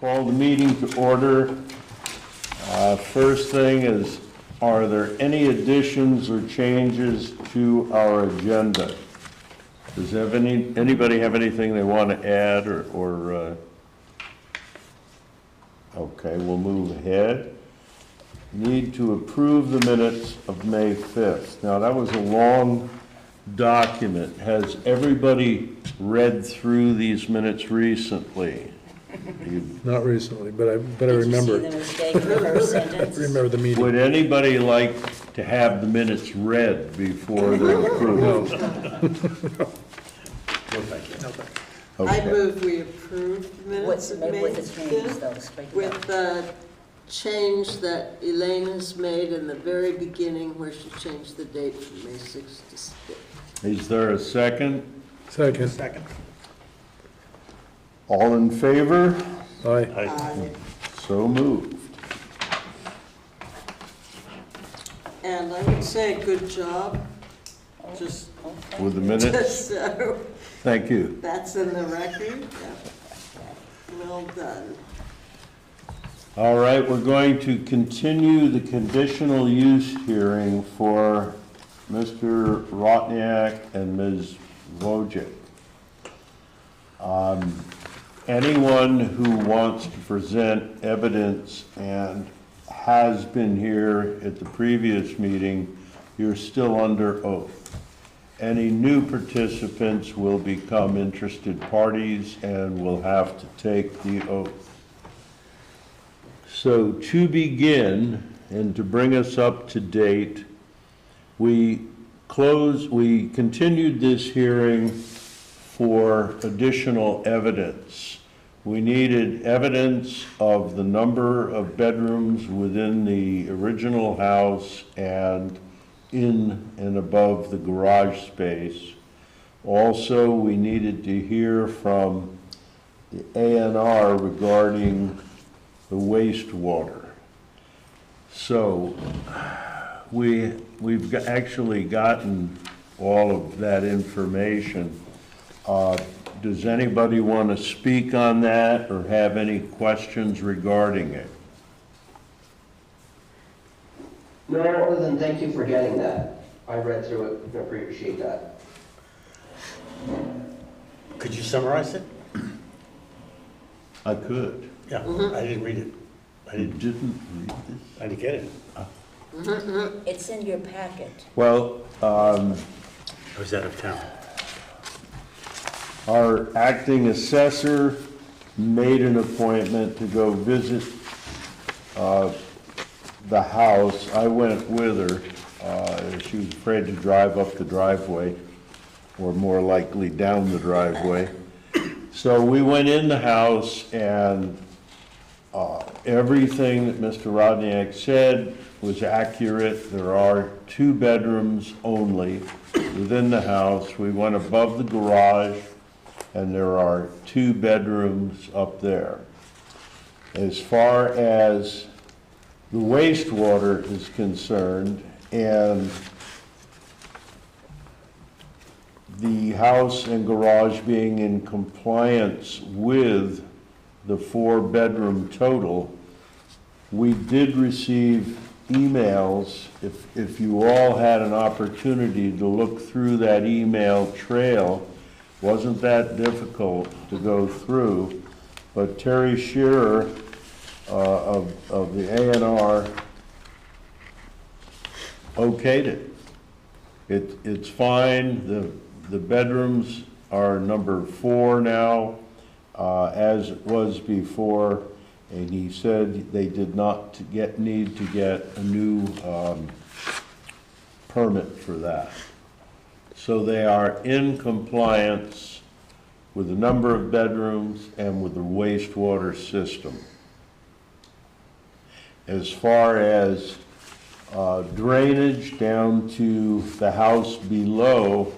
call the meeting to order. First thing is, are there any additions or changes to our agenda? Does anybody have anything they want to add or okay, we'll move ahead. Need to approve the minutes of May 5th. Now, that was a long document. Has everybody read through these minutes recently? Not recently, but I remember. Did you see the mistake in the first sentence? I remember the meeting. Would anybody like to have the minutes read before they're approved? No, thank you. No, thank you. I Okay. move we approve the minutes of May With the changes 5th, though, straighten with up. the change that Elaine has made in the very beginning where she changed the date from May 6th to 6th. Is there a second? Second. Second. All in favor? Aye. So moved. And I would say good job, just, With the minutes? just so Thank you. that's in the record. Yeah. Well done. All right, we're going to continue the conditional use hearing for Mr. Rotniak and Ms. Wojcik. Anyone who wants to present evidence and has been here at the previous meeting, you're still under oath. Any new participants will become interested parties and will have to take the oath. So to begin, and to bring us up to date, we continued this hearing for additional evidence. We needed evidence of the number of bedrooms within the original house and in and above the garage space. Also, we needed to hear from the A&R regarding the wastewater. So we've actually gotten all of that information. Does anybody want to speak on that or have any questions regarding it? No, other than thank you for getting that. I read through it and appreciate that. Could you summarize it? I could. Yeah, I didn't read it. I You didn't, didn't read this? I didn't get it. It's in your packet. Well, I was out of town. our acting assessor made an appointment to go visit the house. I went with her. She was afraid to drive up the driveway, or more likely down the driveway. So we went in the house, and everything that Mr. Rodniak said was accurate. There are 2 bedrooms only within the house. We went above the garage, and there are 2 bedrooms up there. As far as the wastewater is concerned, and the house and garage being in compliance with the 4-bedroom total, we did receive emails. If you all had an opportunity to look through that email trail, wasn't that difficult to go through, but Terry Shearer of the A&R okayed it. It's fine. The bedrooms are number 4 now, as it was before, and he said they did not need to get a new permit for that. So they are in compliance with the number of bedrooms and with the wastewater system. As far as drainage down to the house below,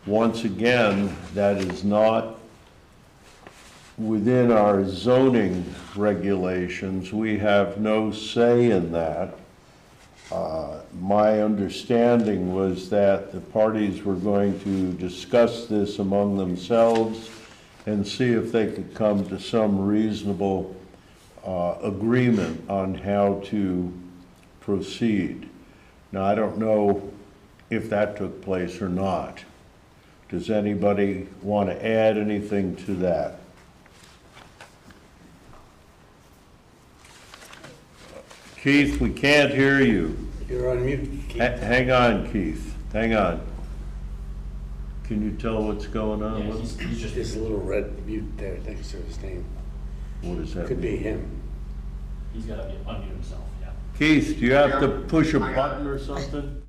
once again, that is not within our zoning regulations. We have no say in that. My understanding was that the parties were going to discuss this among themselves and see if they could come to some reasonable agreement on how to proceed. Now, I don't know if that took place or not. Does anybody want to add anything to that? Keith, we can't hear you. You're on mute. Keith. Hang on, Keith, hang on. Can you tell what's going on Yeah, with him? he's just, There's a little red mute there next to his name. What does that Could be mean? him. he's gotta unmute himself, yeah. Keith, do you have to push a button or something?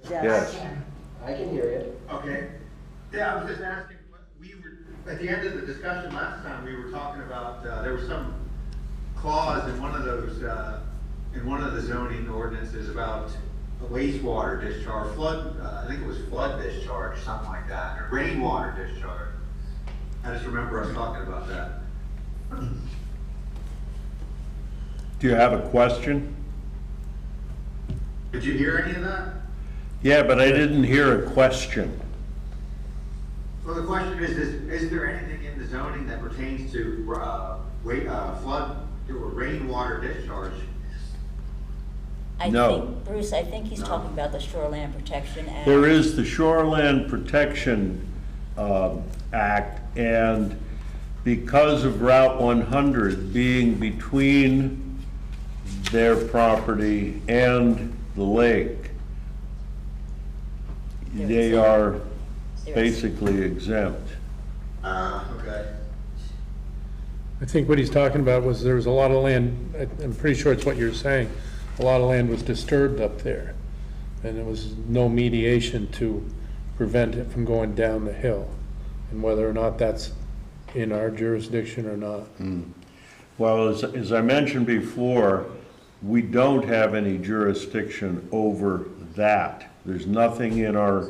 Yes. I can hear you. Okay. Yeah, I was just asking, we were, at the end of the discussion last time, we were talking about, there was some clause in one of those, in one of the zoning ordinances about a wastewater discharge, flood, I think it was flood discharge, something like that, or rainwater discharge. I just remember us talking about that. Do you have a question? Did you hear any of that? Yeah, but I didn't hear a question. Well, the question is there anything in the zoning that pertains to, flood or rainwater discharge? No. Bruce, I think he's talking about the Shoreland Protection Act. There is the Shoreland Protection Act, and because of Route 100 being between their property and the lake, they are basically exempt. Okay. I think what he's talking about was there was a lot of land, I'm pretty sure it's what you're saying, a lot of land was disturbed up there, and there was no mediation to prevent it from going down the hill, and whether or not that's in our jurisdiction or not. Well, as I mentioned before, we don't have any jurisdiction over that. There's nothing in our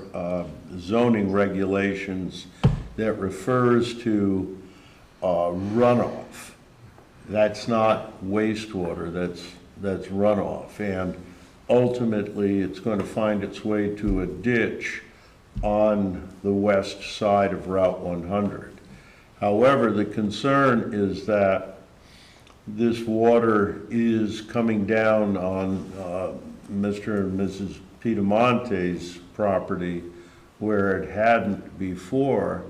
zoning regulations that refers to runoff. That's not wastewater, that's runoff. And ultimately, it's going to find its way to a ditch on the west side of Route 100. However, the concern is that this water is coming down on Mr. and Mrs. Piedamonte's property where it hadn't before.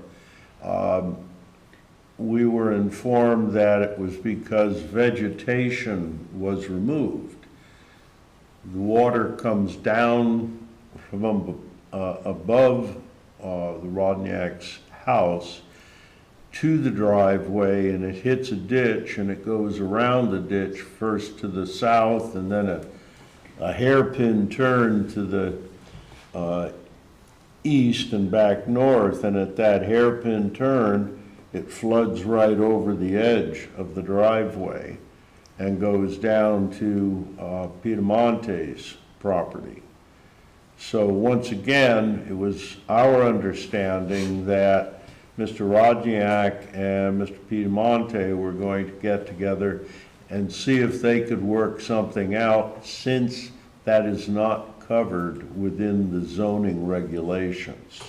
We were informed that it was because vegetation was removed. The water comes down from above the Rodniak's house to the driveway, and it hits a ditch, and it goes around the ditch first to the south and then a hairpin turn to the east and back north, and at that hairpin turn it floods right over the edge of the driveway and goes down to Piedamonte's property. So once again, it was our understanding that Mr. Rodniak and Mr. Piedamonte were going to get together and see if they could work something out, since that is not covered within the zoning regulations.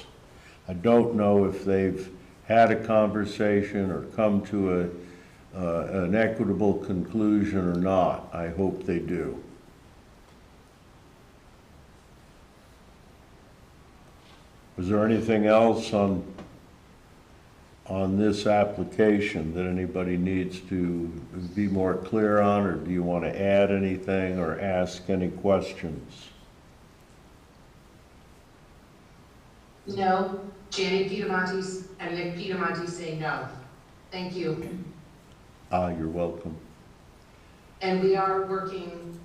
I don't know if they've had a conversation or come to an equitable conclusion or not. I hope they do. Was there anything else on this application that anybody needs to be more clear on, or do you want to add anything or ask any questions? No. Janet Piedamonte and Nick Piedamonte say no. Thank you. You're welcome. And we are working,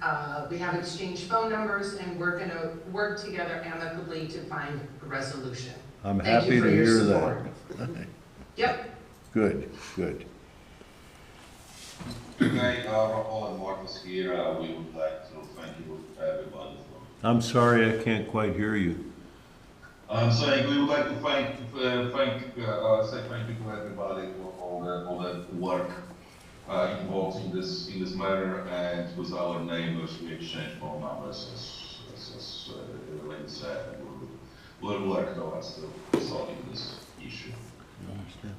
we have exchanged phone numbers, and we're going to work together amicably to find a resolution. I'm Thank happy you for to your hear support. that. Yep. Good, good. Okay, all and Marcus here. We would like to thank you everybody for. I'm sorry, I can't quite hear you. I'm saying we would like to thank you to everybody for all the work involved in this matter, and with our neighbors we exchange phone numbers as Elaine said, and we'll work towards solving this. issue. You understand?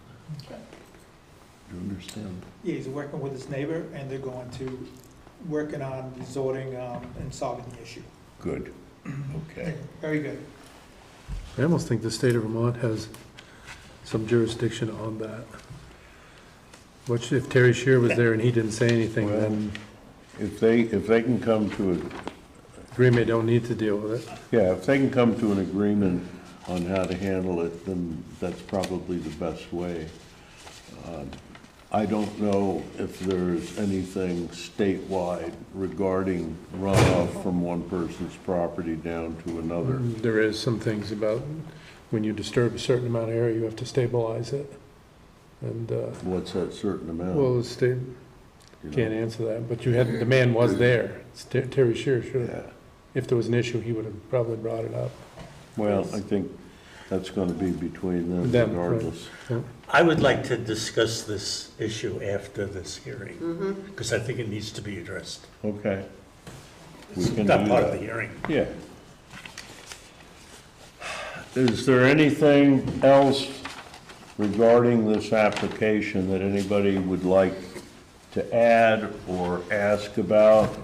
You understand? Yeah, he's working with his neighbor, and they're going to, working on zoning and solving the issue. Good, okay. Very good. I almost think the state of Vermont has some jurisdiction on that. What if Terry Shear was there and he didn't say anything, Well, then if they can come to agreement don't need to deal with it. if they can come to an agreement on how to handle it, then that's probably the best way. I don't know if there's anything statewide regarding runoff from one person's property down to another. There is some things about when you disturb a certain amount of area, you have to stabilize it. And, What's that certain amount? well, the state you know? can't answer that, but you had, the man was there. Terry Shear should have, Yeah, if there was an issue, he would have probably brought it up. well, I think that's gonna be between them Them, right. regardless. I would like to discuss this issue after this hearing, because I think it needs to be addressed. Okay. We It's can not do part of that. the hearing. Yeah. Is there anything else regarding this application that anybody would like to add or ask about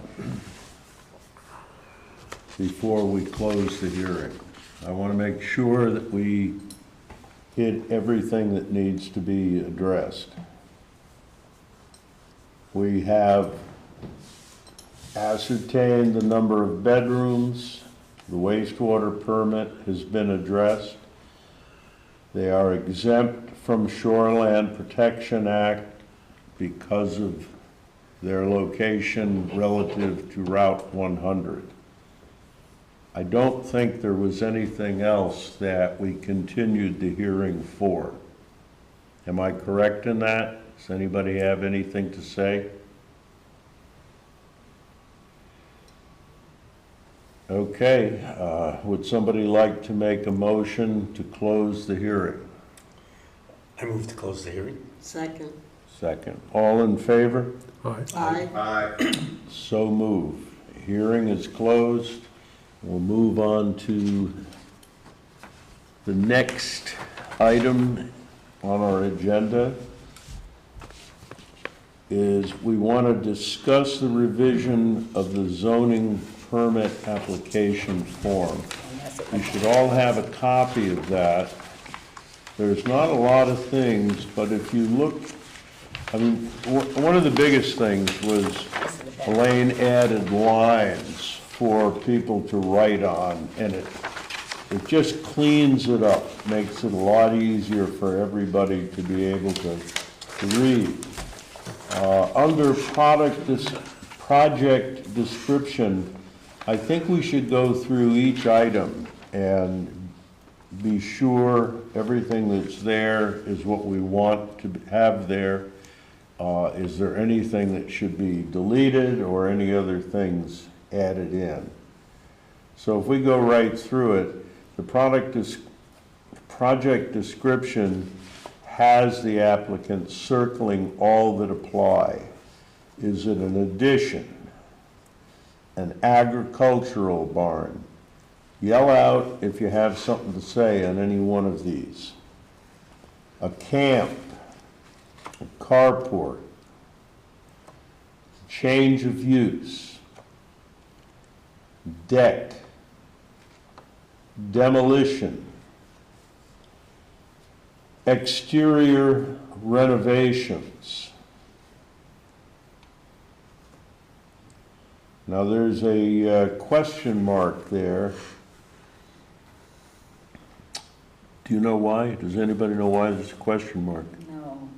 before we close the hearing? I want to make sure that we hit everything that needs to be addressed. We have ascertained the number of bedrooms. The wastewater permit has been addressed. They are exempt from Shoreland Protection Act because of their location relative to Route 100. I don't think there was anything else that we continued the hearing for. Am I correct in that? Does anybody have anything to say? Okay, would somebody like to make a motion to close the hearing? I move to close the hearing. Second. Second. All in favor? All right. Aye. So move. Hearing is closed. We'll move on to the next item on our agenda. Is we want to discuss the revision of the zoning permit application form. You should all have a copy of that. There's not a lot of things, but if you look, I mean, one of the biggest things was Elaine added lines for people to write on, and it just cleans it up, makes it a lot easier for everybody to be able to read. Under project description, I think we should go through each item and be sure everything that's there is what we want to have there. Is there anything that should be deleted or any other things added in? So if we go right through it, the project description has the applicant circling all that apply. Is it an addition? An agricultural barn? Yell out if you have something to say on any one of these. A camp, a carport, change of use, deck, demolition, exterior renovations. Now there's a question mark there. Do you know why? Does anybody know why there's a question mark? No.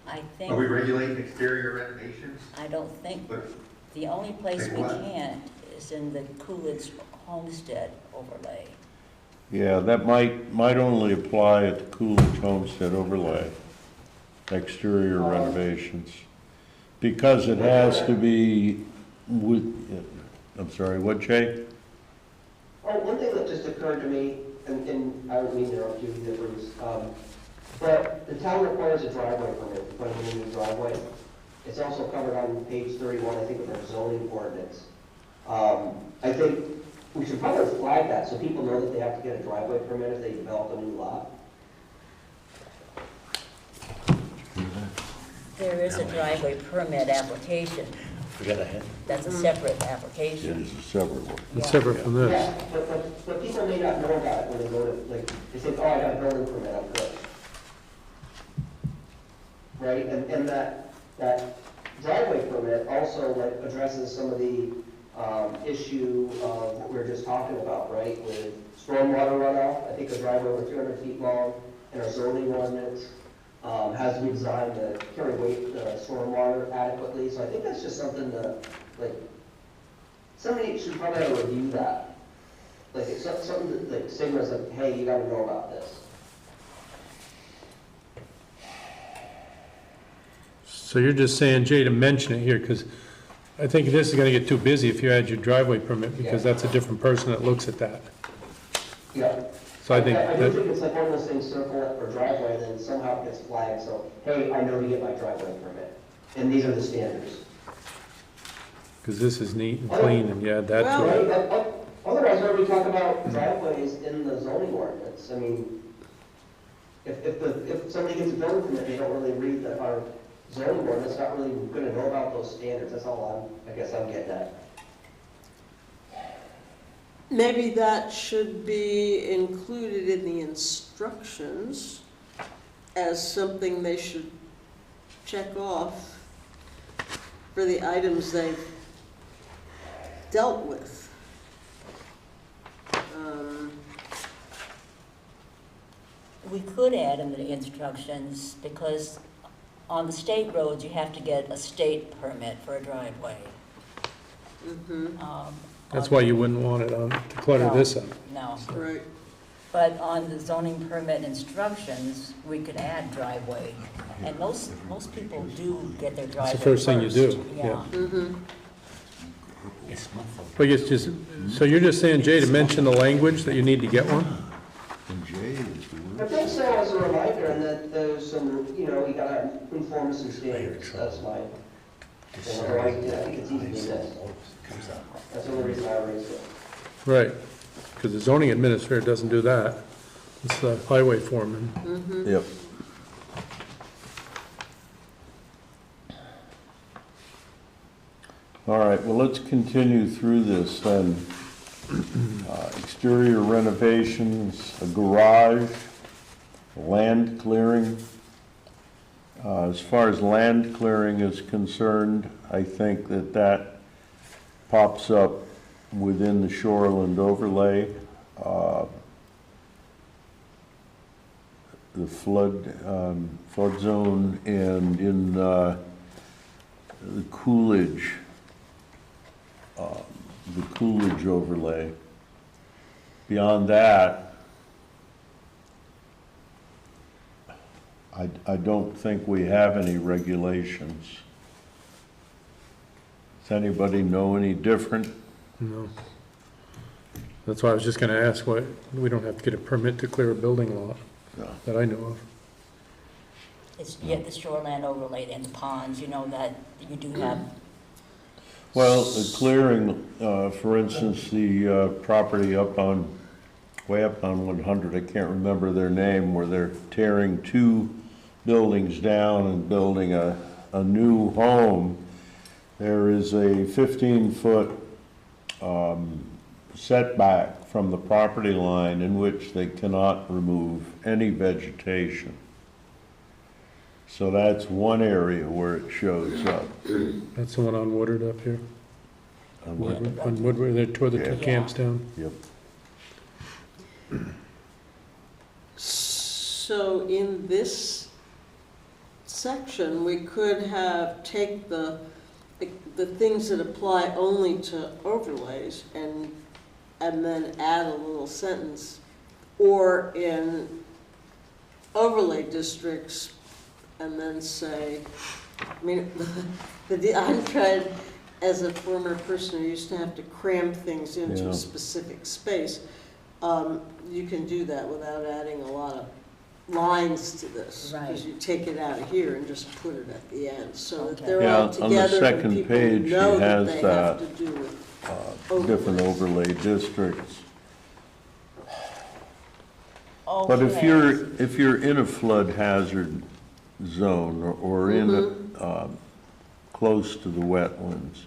I Are we think, regulating exterior renovations? I don't think, But the only place Like we what? can't is in the Coolidge homestead overlay. Yeah, that might only apply at the Coolidge Homestead overlay, exterior renovations. Because it has to be I'm sorry, what, Jay? Oh, one thing that just occurred to me, and I don't mean to interrupt you, Bruce, but the town requires a driveway permit to put in a new driveway. It's also covered on page 31, I think, of our zoning ordinance. I think we should probably flag that so people know that they have to get a driveway permit if they develop a new lot. There is a driveway permit application. Forget ahead. That's a separate It application. is a separate one. It's separate from this. Yeah, but people may not know that when they go to, like, they say, oh, I got a building permit, I'm good. Right, and that driveway permit also like addresses some of the, issue of what we were just talking about, right? With stormwater runoff, I think a driveway over 200 feet long in our zoning ordinance, has to be designed to carry weight, stormwater adequately, so I think that's just something to, like, somebody should probably have to review that. Like, it's something that, like, Sigma's like, hey, you gotta know about this. So you're just saying, Jay, to mention it here, because I think this is gonna get too busy if you add your driveway permit, because that's a different person that looks at that. Yeah. So I think I do that, think it's like one of those things, circle it for driveway, then somehow it gets flagged, so, hey, I know to get my driveway permit, and these are the standards. because this is neat and clean, and yeah, that's Well- right. Right, otherwise, why do we talk about driveways in the zoning ordinance? I mean, if somebody gets a building permit, they don't really read our zoning ordinance, not really gonna know about those standards, that's all I guess I'm getting at. Maybe that should be included in the instructions as something they should check off for the items they've dealt with. We could add in the instructions, because on the state roads, you have to get a state permit for a driveway. That's why you wouldn't want it on, to clutter this up. No, Right. but on the zoning permit instructions, we could add driveway. And most people do get their driveway It's the first thing you do, Yeah. But it's just, so you're just saying, Jay, to mention the language, that you need to get one? And Jay is the I think so, as a reminder, and that there's some, you gotta inform us some standards, that's my, I think it's easy to miss. That's the only reason I raised it. Right, because the zoning administrator doesn't do that. It's the highway foreman. Yep. All right, well, let's continue through this then. Exterior renovations, a garage, land clearing. As far as land clearing is concerned, I think that pops up within the shoreland overlay. The flood zone, and in the Coolidge overlay. Beyond that, I don't think we have any regulations. Does anybody know any different? No. That's why I was just gonna ask, why, we don't have to get a permit to clear a building lot, No. that I know of. It's yet the shoreland overlay and the ponds, that you do have. Well, the clearing, for instance, the property way up on 100, I can't remember their name, where they're tearing 2 buildings down and building a new home. There is a 15-foot setback from the property line in which they cannot remove any vegetation. So that's one area where it shows up. That's the one on Woodard up here? On what? On Woodward, they tore the two Yeah. camps down? Yep. So in this section, we could take the things that apply only to overlays and then add a little sentence, or in overlay districts, and then say, I mean, I'm trying, as a former person who used to have to cram things into Yeah. a specific space, you can do that without adding a lot of lines to this. Right. Because you take it out of here and just put it at the end, so that Okay. they're Yeah, all on the together second and people page, she know that has they have to that, do with different overlays. overlay districts. But Okay. if you're in a flood hazard zone or in, close to the wetlands,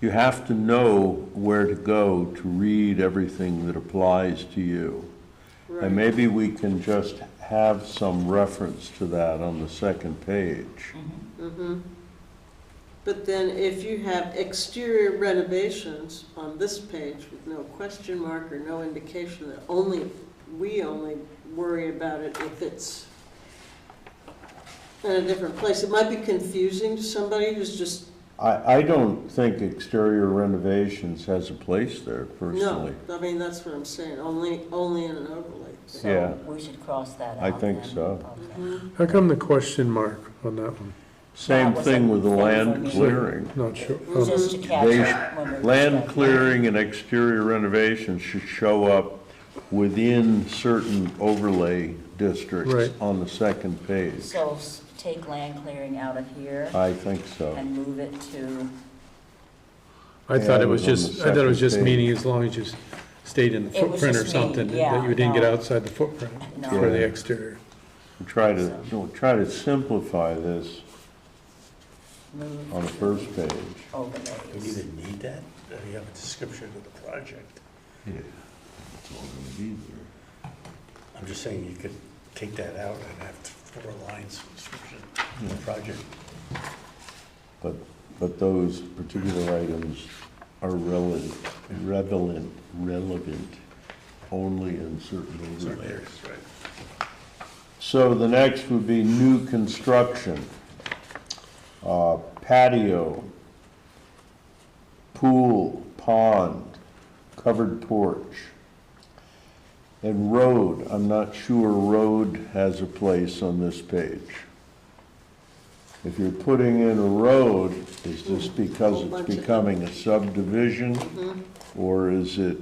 you have to know where to go to read everything that applies to you. Right. And maybe we can just have some reference to that on the second page. But then if you have exterior renovations on this page with no question mark or no indication that we only worry about it if it's in a different place, it might be confusing to somebody who's just, I don't think exterior renovations has a place there personally. no, I mean, that's what I'm saying, only in an overlay. Yeah. So we should cross that out. I think then. so. Okay. How come the question mark on that one? Same That was thing a with the thing for land me. clearing. Not sure. Just to catch They- up when we're Land discussing. clearing and exterior renovations should show up within certain overlay districts Right. on the second page. So take land clearing out of here I think so. and move it to, I thought Yeah, it was it was on just, the I thought it was second just page. meaning as long as you stayed in the It was footprint or just meaning, something, yeah, that you didn't get no. outside the footprint No. for the Yeah. exterior. Try to simplify this move on the first page. Do we overlays. even need that? Do you have a description of the project? Yeah, it's all gonna be there. I'm just saying you could take that out and have 4 lines of description of the project. But those particular items are relevant only in certain overlays. Right. So the next would be new construction. Patio, pool, pond, covered porch. And road, I'm not sure road has a place on this page. If you're putting in a road, is this because it's becoming a subdivision? Or is it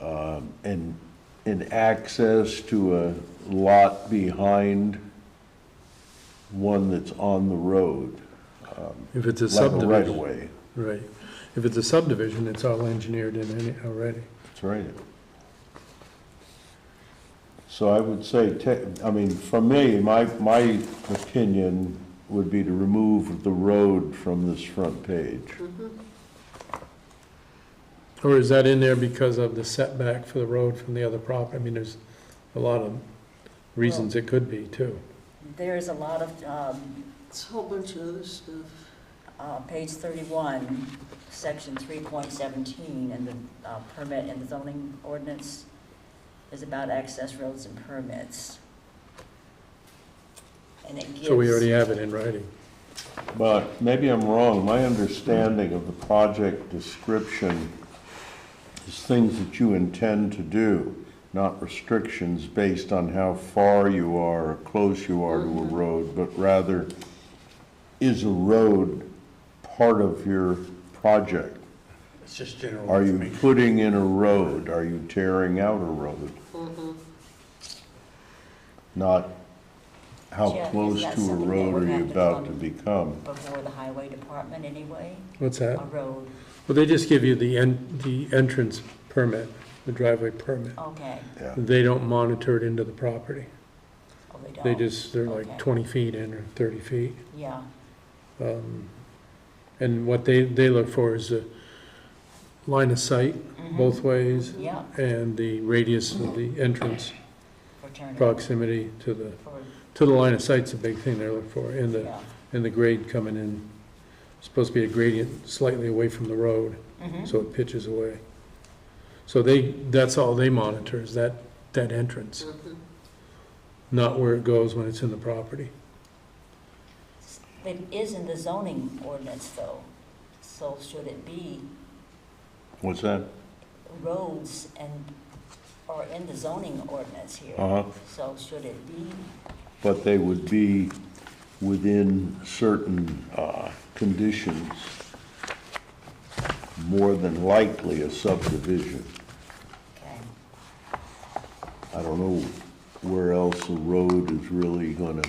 an access to a lot behind one that's on the road? If it's a Like a subdivision. right-of-way. Right. If it's a subdivision, it's all engineered in already. That's right. So I would say, I mean, for me, my opinion would be to remove the road from this front page. Or is that in there because of the setback for the road from the other property? I mean, there's a lot of reasons it could be, too. There's a lot of, It's a whole bunch of other stuff. page 31, section 3.17, and the permit and the zoning ordinance is about access roads and permits. And it gives. So we already have it in writing. But maybe I'm wrong. My understanding of the project description is things that you intend to do, not restrictions based on how far you are or close you are to a road, but rather, is a road part of your project? It's just general Are you information. putting in a road? Are you tearing out a road? Not how Jeff, close is that to a something that road would are you have to about to come become? Before the highway department anyway, What's that? a road, Well, they just give you the entrance permit, the driveway permit. okay, Yeah. They don't monitor it into the property. oh, they don't? They're Okay. like 20 feet in or 30 feet. Yeah, And what they look for is a line of sight both ways yeah, and the radius of the entrance, for turning. proximity to For, the line of sight's a big thing they're looking for. yeah. And the grade coming in, supposed to be a gradient slightly away from the road, Mhm. so it pitches away. So that's all they monitor is that entrance, not where it goes when it's in the property. It is in the zoning ordinance though, so should it be What's that? roads or in the zoning ordinance here? Uh-huh. So should it be, But they would be within certain conditions, more than likely a subdivision. okay, I don't know where else a road is really gonna,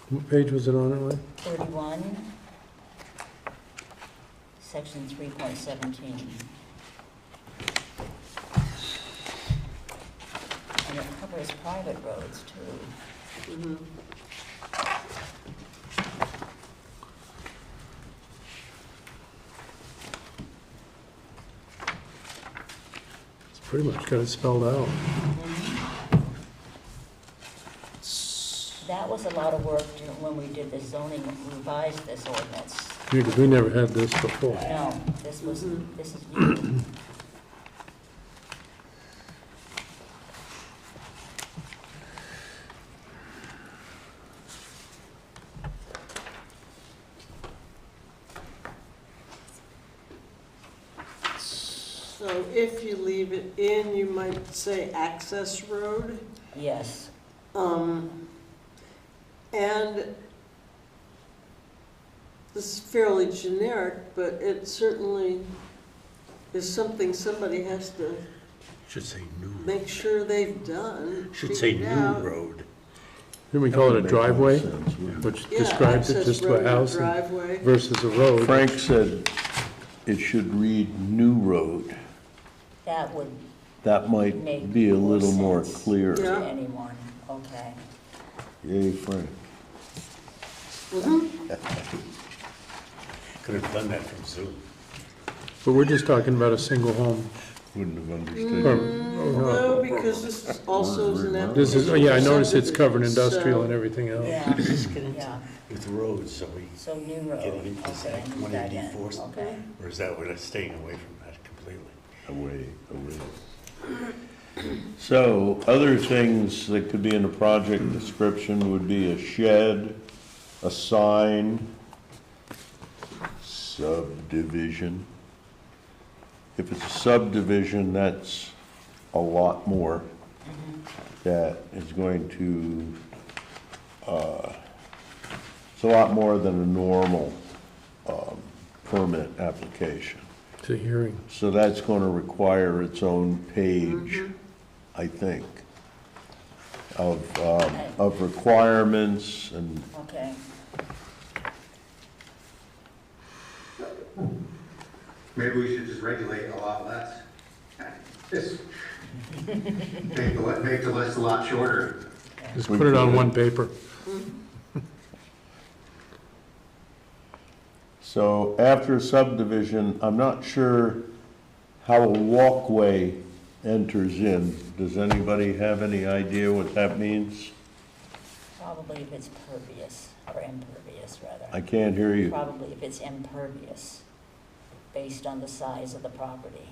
What page was it on, Elaine? 31, section 3.17. And it covers private roads too. Mhm. It's pretty much got it spelled out. That was a lot of work when we did the zoning, revised this ordinance. Because we never had this before. No, this was, this is new. So if you leave it in, you might say access road. Yes, And this is fairly generic, but it certainly is something somebody has to Should say new, make sure they've done. should say figured new out. road. Then we call it a That would make more driveway, sense, yeah. which Yeah, describes it access just to road a or house and- driveway. versus a road. Frank said it should read new road. that would That might make be a little more sense clear. to Yeah. anyone, okay. Yay, Frank. Could have done that from Zoom. But we're just talking about a single home. Wouldn't have Or- understood. or No, not. because this is also is an application. This is, oh yeah, I noticed it's covered subdivision, industrial so- and everything else. Yeah, Just get into yeah, with roads, so we, so new road, Getting into okay, Act move that in, 184. okay. or is that we're staying away from that completely? Away. So, other things that could be in the project description would be a shed, a sign, subdivision. If it's a subdivision, that's a lot more that is going to, it's a lot more than a normal permit application. It's a hearing. So that's going to require its own page, I think, of requirements and, Okay, Maybe we should just regulate a lot less. Just make the list a lot shorter. Just We put it on could. one paper. so after a subdivision, I'm not sure how a walkway enters in. Does anybody have any idea what that means? probably if it's pervious, or impervious, rather. I can't hear you. Probably if it's impervious, based on the size of the property.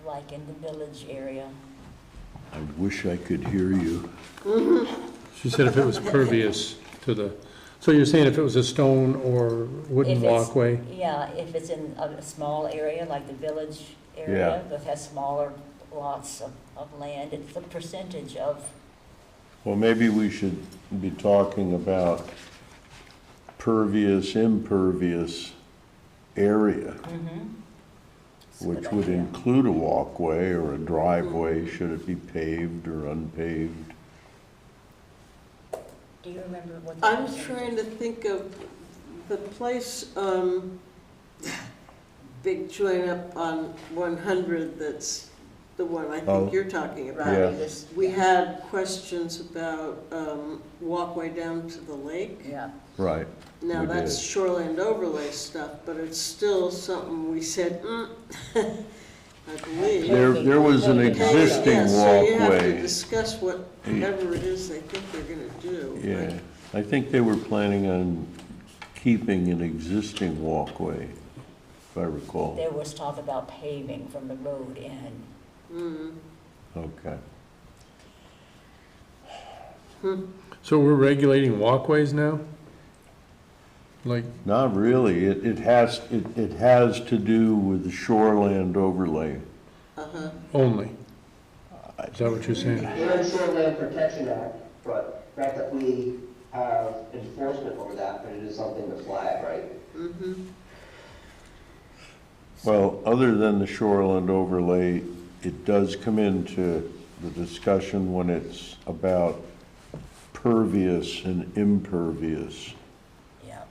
Like in the village area. I wish I could hear you. She said if it was pervious to the, so you're saying if it was a stone or wooden If it's- walkway? Yeah, if it's in a small area, like the village area, that has smaller lots of land, it's the percentage of, Well, maybe we should be talking about pervious, impervious area, it's a which good would idea. include a walkway or a driveway, should it be paved or unpaved. Do you remember what the I'm percentage trying to think of the place, big joint up on 100, that's the one I Oh. think you're talking about. Yeah. This- We had questions about walkway down to the lake. Yeah, Right. Now, We that's did. shoreland overlay stuff, but it's still something we said, I believe. There was an Yeah, existing Yeah, so you have to walkway. discuss whatever it is they think they're gonna do. Yeah, I think they were planning on keeping an existing walkway, if I recall. there was talk about paving from the road in. Okay. So we're regulating walkways now? Like, Not really. It has to do with the shoreland overlay. Uh-huh. only? Is that what you're saying? We're in Shoreland Protection Act, but not that we have enforcement over that, but it is something to flag, right? Mm-hmm. Well, other than the shoreland overlay, it does come into the discussion when it's about pervious and impervious Yeah,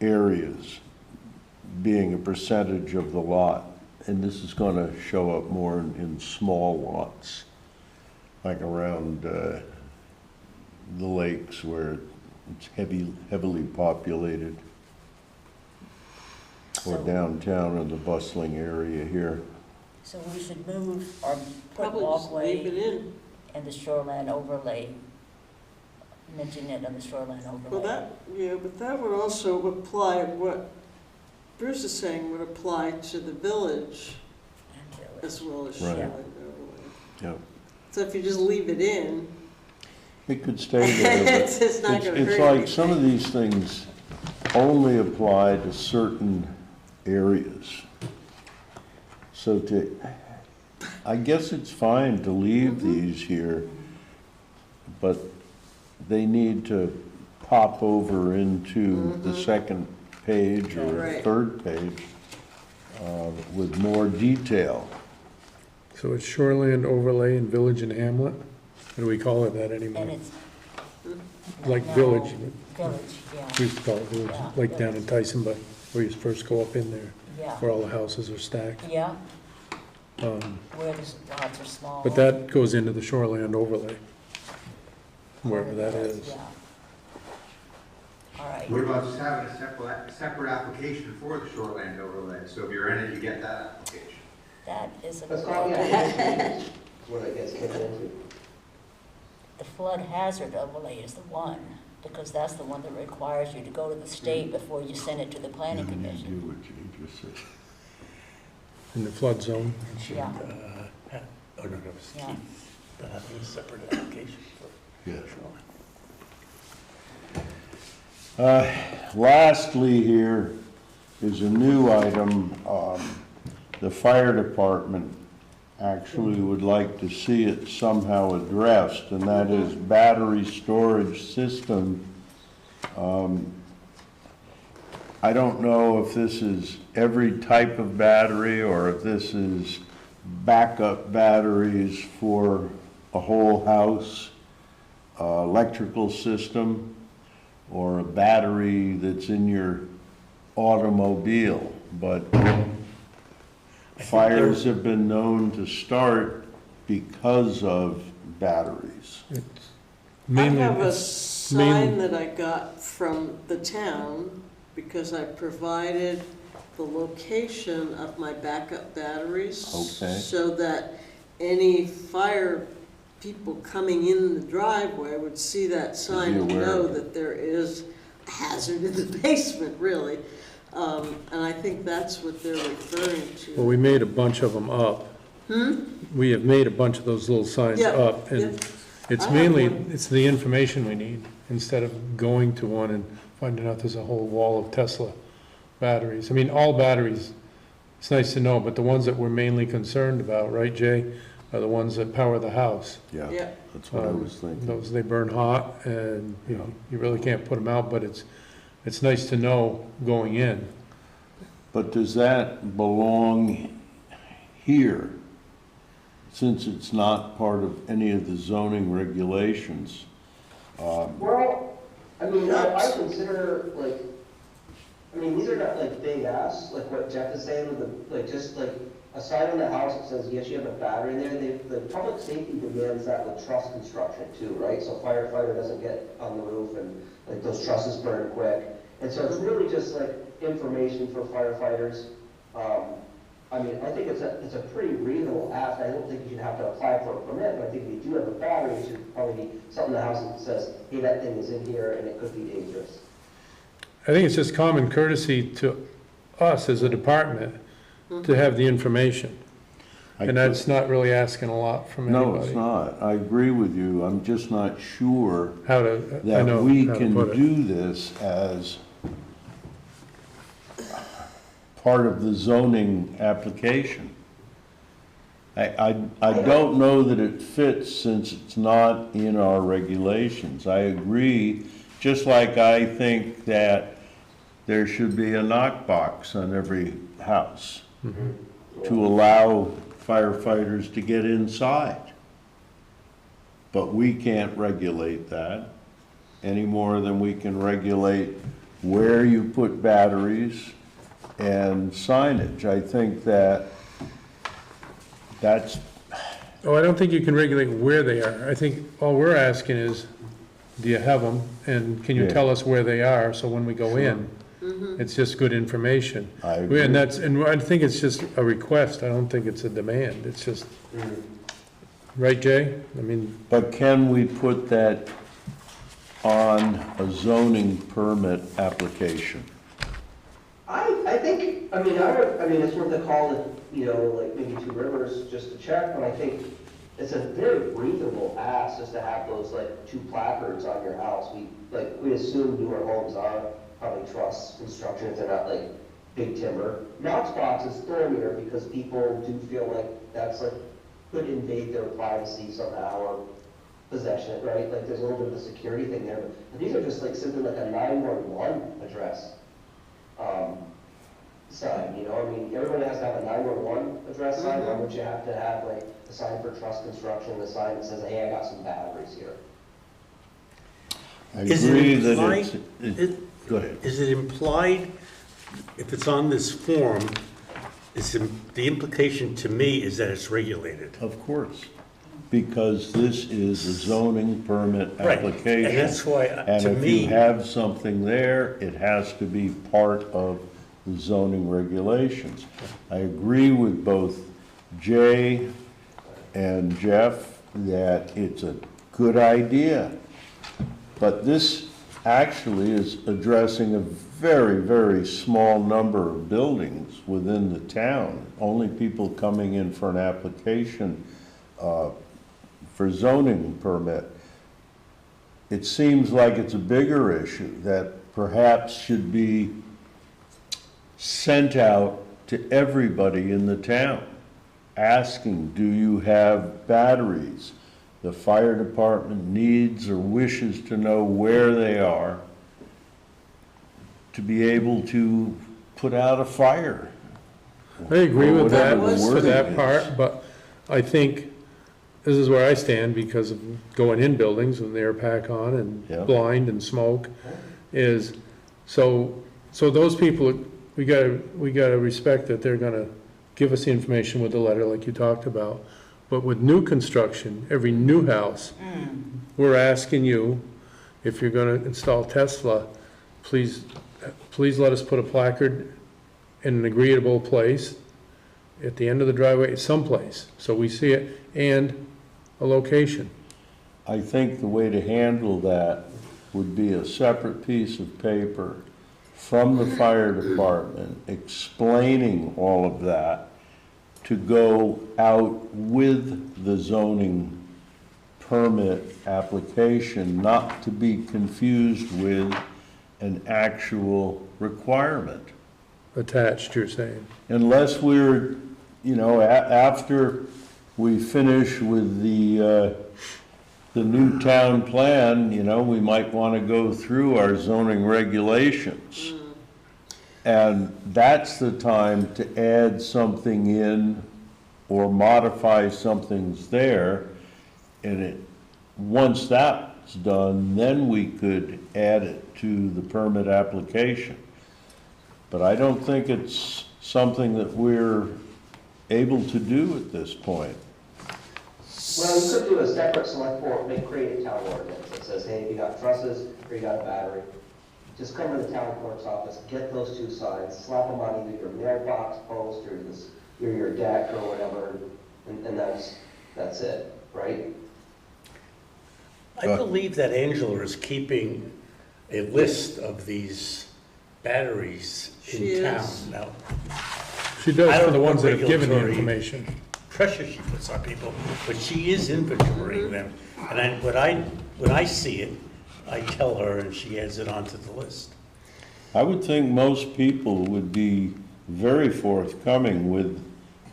areas being a percentage of the lot. And this is going to show up more in small lots. like around the lakes where it's heavily populated, or So- downtown in the bustling area here. So we should move or put Probably just leave it walkway in. and the shoreline overlay, mention it on the shoreline overlay. Well, that, yeah, but that would also apply, what Bruce is saying would apply to the village And village. as well as Right. shoreline overlay. Yep. So if you just leave it in, It could stay there, but it's just not gonna it's hurt like some of these things only apply to certain areas. So I guess it's fine to leave these here, but they need to pop over into the second page or Right. third page with more detail. So it's shoreland overlay in village and hamlet? Or do we call it that anymore? And it's. Like no, village. Village, yeah, We used to call it village, Yeah, like down in village. Tyson, but where you first go up in there, yeah, where all the houses are stacked. yeah, Um, where the lots are small. But that goes into the shoreland overlay, wherever that is. Yeah. All right, What about just having a separate application for the shoreline overlay? So if you're in it, you get that application. that is a. That's probably, is what it gets kicked into. The flood hazard overlay is the one, because that's the one that requires you to go to the state before you send it to the planning You commission. do what you just said. In the flood zone. Yeah. Oh, no, no, it's Yeah. keep having a separate application for Yeah. shoreline. Lastly here is a new item. The fire department actually would like to see it somehow addressed, and that is battery storage system. I don't know if this is every type of battery or if this is backup batteries for a whole house, electrical system, or a battery that's in your automobile. But fires have been known to start because of batteries. It's I mainly, have a it's sign that I got from the town because I provided the location of my backup batteries. Okay. So that any fire people coming in the driveway would see that sign and Be aware. know that there is a hazard in the basement, really. And I think that's what they're referring well, to. we made a bunch of them up. We have made a bunch of those little signs Yeah, up, and yeah. it's I have mainly, one. it's the information we need, instead of going to one and finding out there's a whole wall of Tesla batteries. I mean, all batteries, it's nice to know, but the ones that we're mainly concerned about, right, Jay, are the ones that power the house. Yeah, Yeah. that's what I was thinking. Those, they burn hot, and, you know, you really can't put them out, but it's nice to know going in. But does that belong here? Since it's not part of any of the zoning regulations? Well, I mean, I consider, like, I mean, these are not like big asks, like what Jeff is saying, with the, like, just like a sign on the house that says, yes, you have a battery in there. The public safety demands that with truss construction too, right? So firefighter doesn't get on the roof and like those trusses burn quick. And so it's really just like information for firefighters. I mean, I think it's a pretty reasonable ask. I don't think you should have to apply for a permit, but I think if you do have a battery, it should probably be something in the house that says, hey, that thing is in here and it could be dangerous. I think it's just common courtesy to us as a department to have the information. And that's not really asking a lot from anybody. No, it's not. I agree with you. I'm just not sure How to, I that know we how to can put it. do this as part of the zoning application. I don't know that it fits since it's not in our regulations. I agree, just like I think that there should be a knockbox on every house to allow firefighters to get inside. But we can't regulate that any more than we can regulate where you put batteries and signage. I think that's Oh, I don't think you can regulate where they are. I think all we're asking is, do you have them? And can you Yeah. tell us where they are, so when we go in, it's just good information. I agree. And I think it's just a request. I don't think it's a demand. It's just, right, Jay? I mean, But can we put that on a zoning permit application? I think, it's worth a call, like maybe Two Rivers just to check, but I think it's a very reasonable ask just to have those like 2 placards on your house. We assume newer homes are probably truss construction, if they're not like big timber. Knox boxes throw me here because people do feel like that's like, could invade their privacy somehow or possession, right? Like there's a little bit of a security thing there, but these are just like simply like a 911 address. Sign, everybody has to have a 911 address sign, why would you have to have like a sign for truss construction, a sign that says, hey, I got some batteries here? I Is it agree that implied- go ahead. Is it implied, if it's on this form, the implication to me is that it's regulated? Of course, because this is a zoning permit Right, application. and that's why, And to if me, you have something there, it has to be part of the zoning regulations. I agree with both Jay and Jeff that it's a good idea, but this actually is addressing a very, very small number of buildings within the town. Only people coming in for an application for zoning permit. It seems like it's a bigger issue that perhaps should be sent out to everybody in the town, asking, do you have batteries? The fire department needs or wishes to know where they are to be able to put out a fire. I agree Or with that, whatever the for wording that is. part, but I think this is where I stand because of going in buildings with the air pack on and Yeah. blind and smoke is, so those people, we gotta respect that they're gonna give us the information with the letter like you talked about. But with new construction, every new house, we're asking you, if you're gonna install Tesla, please let us put a placard in an agreeable place at the end of the driveway, someplace, so we see it, and a location. I think the way to handle that would be a separate piece of paper from the fire department explaining all of that to go out with the zoning permit application, not to be confused with an actual requirement. Attached, you're saying. Unless we're, after we finish with the new town plan, we might want to go through our zoning regulations. And that's the time to add something in or modify something's there. And once that's done, then we could add it to the permit application. But I don't think it's something that we're able to do at this point. Well, you could do a separate select board, create a town ordinance that says, hey, if you got trusses or you got a battery, just come to the town clerk's office, get those 2 signs, slap them on either your mailbox post or your deck or whatever, and that's it, right? I believe that Angela is keeping a list of these batteries She in town is. now. She I does don't for the know ones what that have given the regulatory information. Pressure she puts on people, but she is inventorying them. And when I see it, I tell her and she adds it onto the list. I would think most people would be very forthcoming with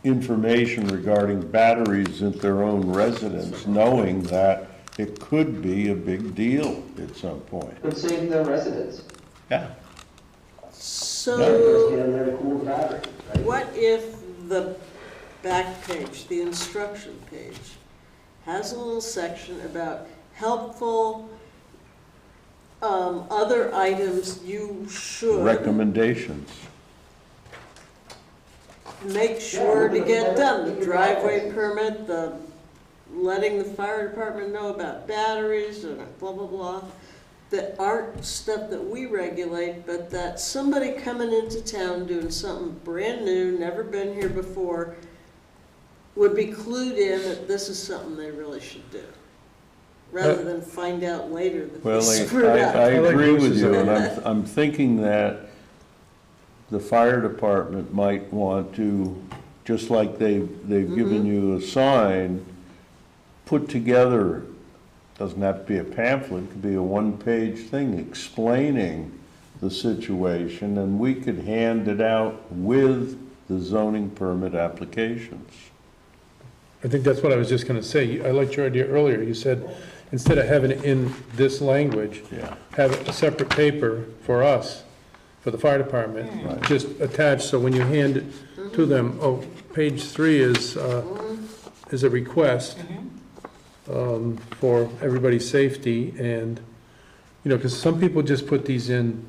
information regarding batteries at their own residence, knowing that it could be a big deal at some point. Could save their residents. Yeah. Just So get in there to cool the battery, right? what if the back page, the instruction page, has a little section about helpful other items you should Recommendations. make sure to get done? The driveway permit, the letting the fire department know about batteries and blah, blah, blah, that aren't stuff that we regulate, but that somebody coming into town doing something brand new, never been here before, would be clued in that this is something they really should do, rather than find out later that they Well, screwed I up. agree with you, and I'm thinking that the fire department might want to, just like they've given you a sign, put together, doesn't have to be a pamphlet, it could be a one-page thing explaining the situation, and we could hand it out with the zoning permit applications. I think that's what I was just gonna say. I liked your idea earlier. You said, instead of having it in this language, Yeah. have a separate paper for us, for the fire department, Right. just attached, so when you hand it to them, oh, page 3 is a request for everybody's safety, and, you know, because some people just put these in,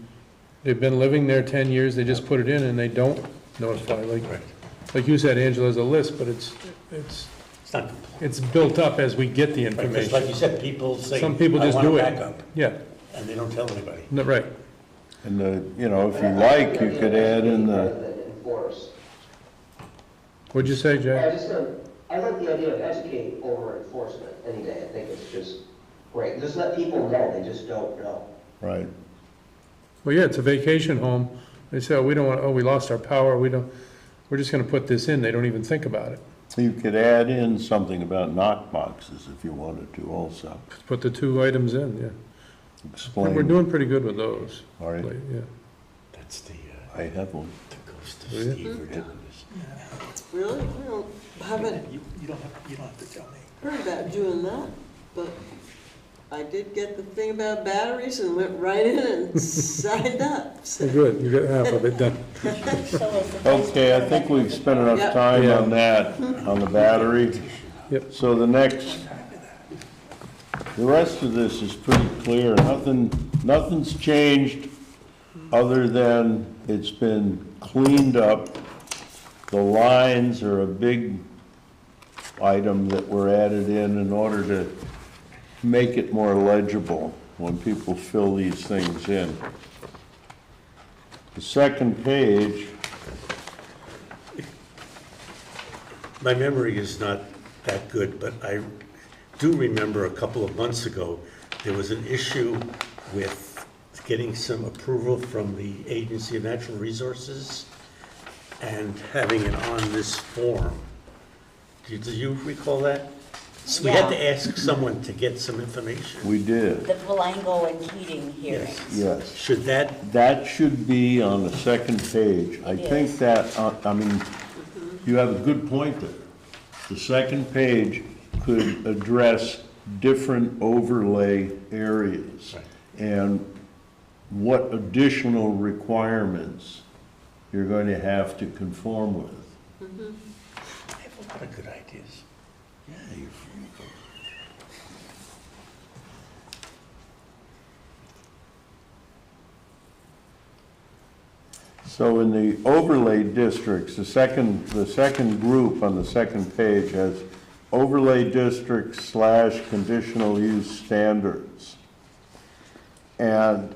they've been living there 10 years, they just put it in and they don't notify, like you said, Angela, has a list, but it's not, it's built up as we get the it's like information. you said, people say, Some people I just want do a it. backup, Yeah, and they don't tell anybody. no, right. And you know, if you like, you could add in the, Enforce. What'd you say, Jay? I like the idea of educate over enforcement any day. I think it's just great. Just let people know, they just don't know. right. Well, yeah, it's a vacation home. They say, oh, we don't want, oh, we lost our power, we're just gonna put this in, they don't even think about it. You could add in something about knock boxes if you wanted to also. Put the 2 items in, yeah. Explain. We're doing pretty good with those. All right, Yeah. That's the I have one. ghost Oh, of yeah? Steve Riddle. Really? I haven't You don't have to tell me. heard about doing that, but I did get the thing about batteries and went right in and signed up. So good, you got half of it done. So is the vice Okay, I president- think we've spent enough Yep. time Yeah. on that, on the battery. Yep. So the rest of this is pretty clear. Nothing's changed other than it's been cleaned up. The lines are a big item that were added in order to make it more legible when people fill these things in. The second page, My memory is not that good, but I do remember a couple of months ago, there was an issue with getting some approval from the Agency of Natural Resources and having it on this form. Do you recall that? So we had to ask someone to get some information. we did, The Palango and Keating hearings. yes. Should that, That should be on the second page. I It think is. that, I mean, you have a good point there. The second page could address different overlay areas Right. and what additional requirements you're going to have to conform with. I have a lot of good ideas. Yeah, you're So in the overlay districts, the second group on the second page has overlay districts / conditional use standards. And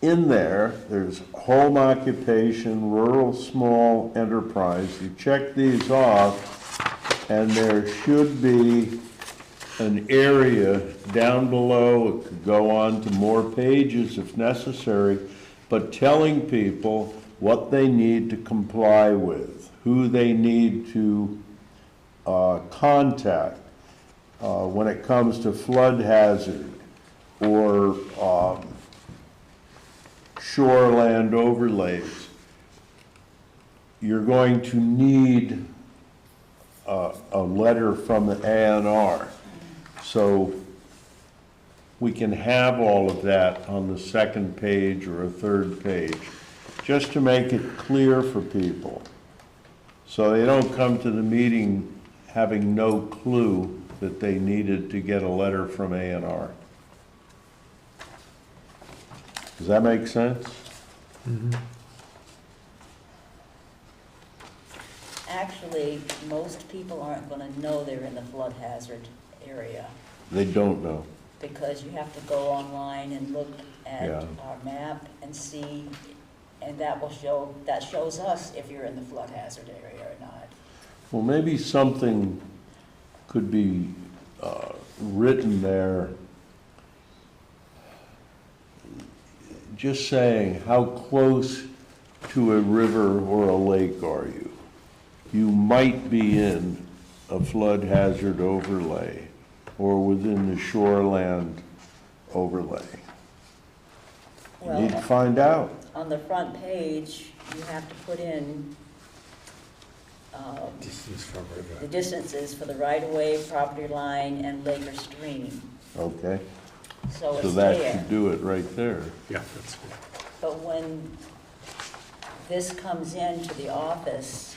in there's home occupation, rural small enterprise. You check these off, and there should be an area down below. It could go on to more pages if necessary, but telling people what they need to comply with, who they need to contact when it comes to flood hazard or shoreland overlays. You're going to need a letter from the A&R. So we can have all of that on the second page or a third page, just to make it clear for people. So they don't come to the meeting having no clue that they needed to get a letter from A&R. Does that make sense? Actually, most people aren't gonna know they're in the flood hazard area, They don't know. because you have to go online and look at Yeah. our map and see, and that shows us if you're in the flood hazard area or not. Well, maybe something could be written there, just saying, how close to a river or a lake are you? You might be in a flood hazard overlay or within the shoreland overlay. You need to Well, find out. on the front page, you have to put in Distance from the river. distances for the right-of-way, property line, and lake or stream. Okay, So so it's that there. should do it right there. Yeah, that's good. But when this comes into the office,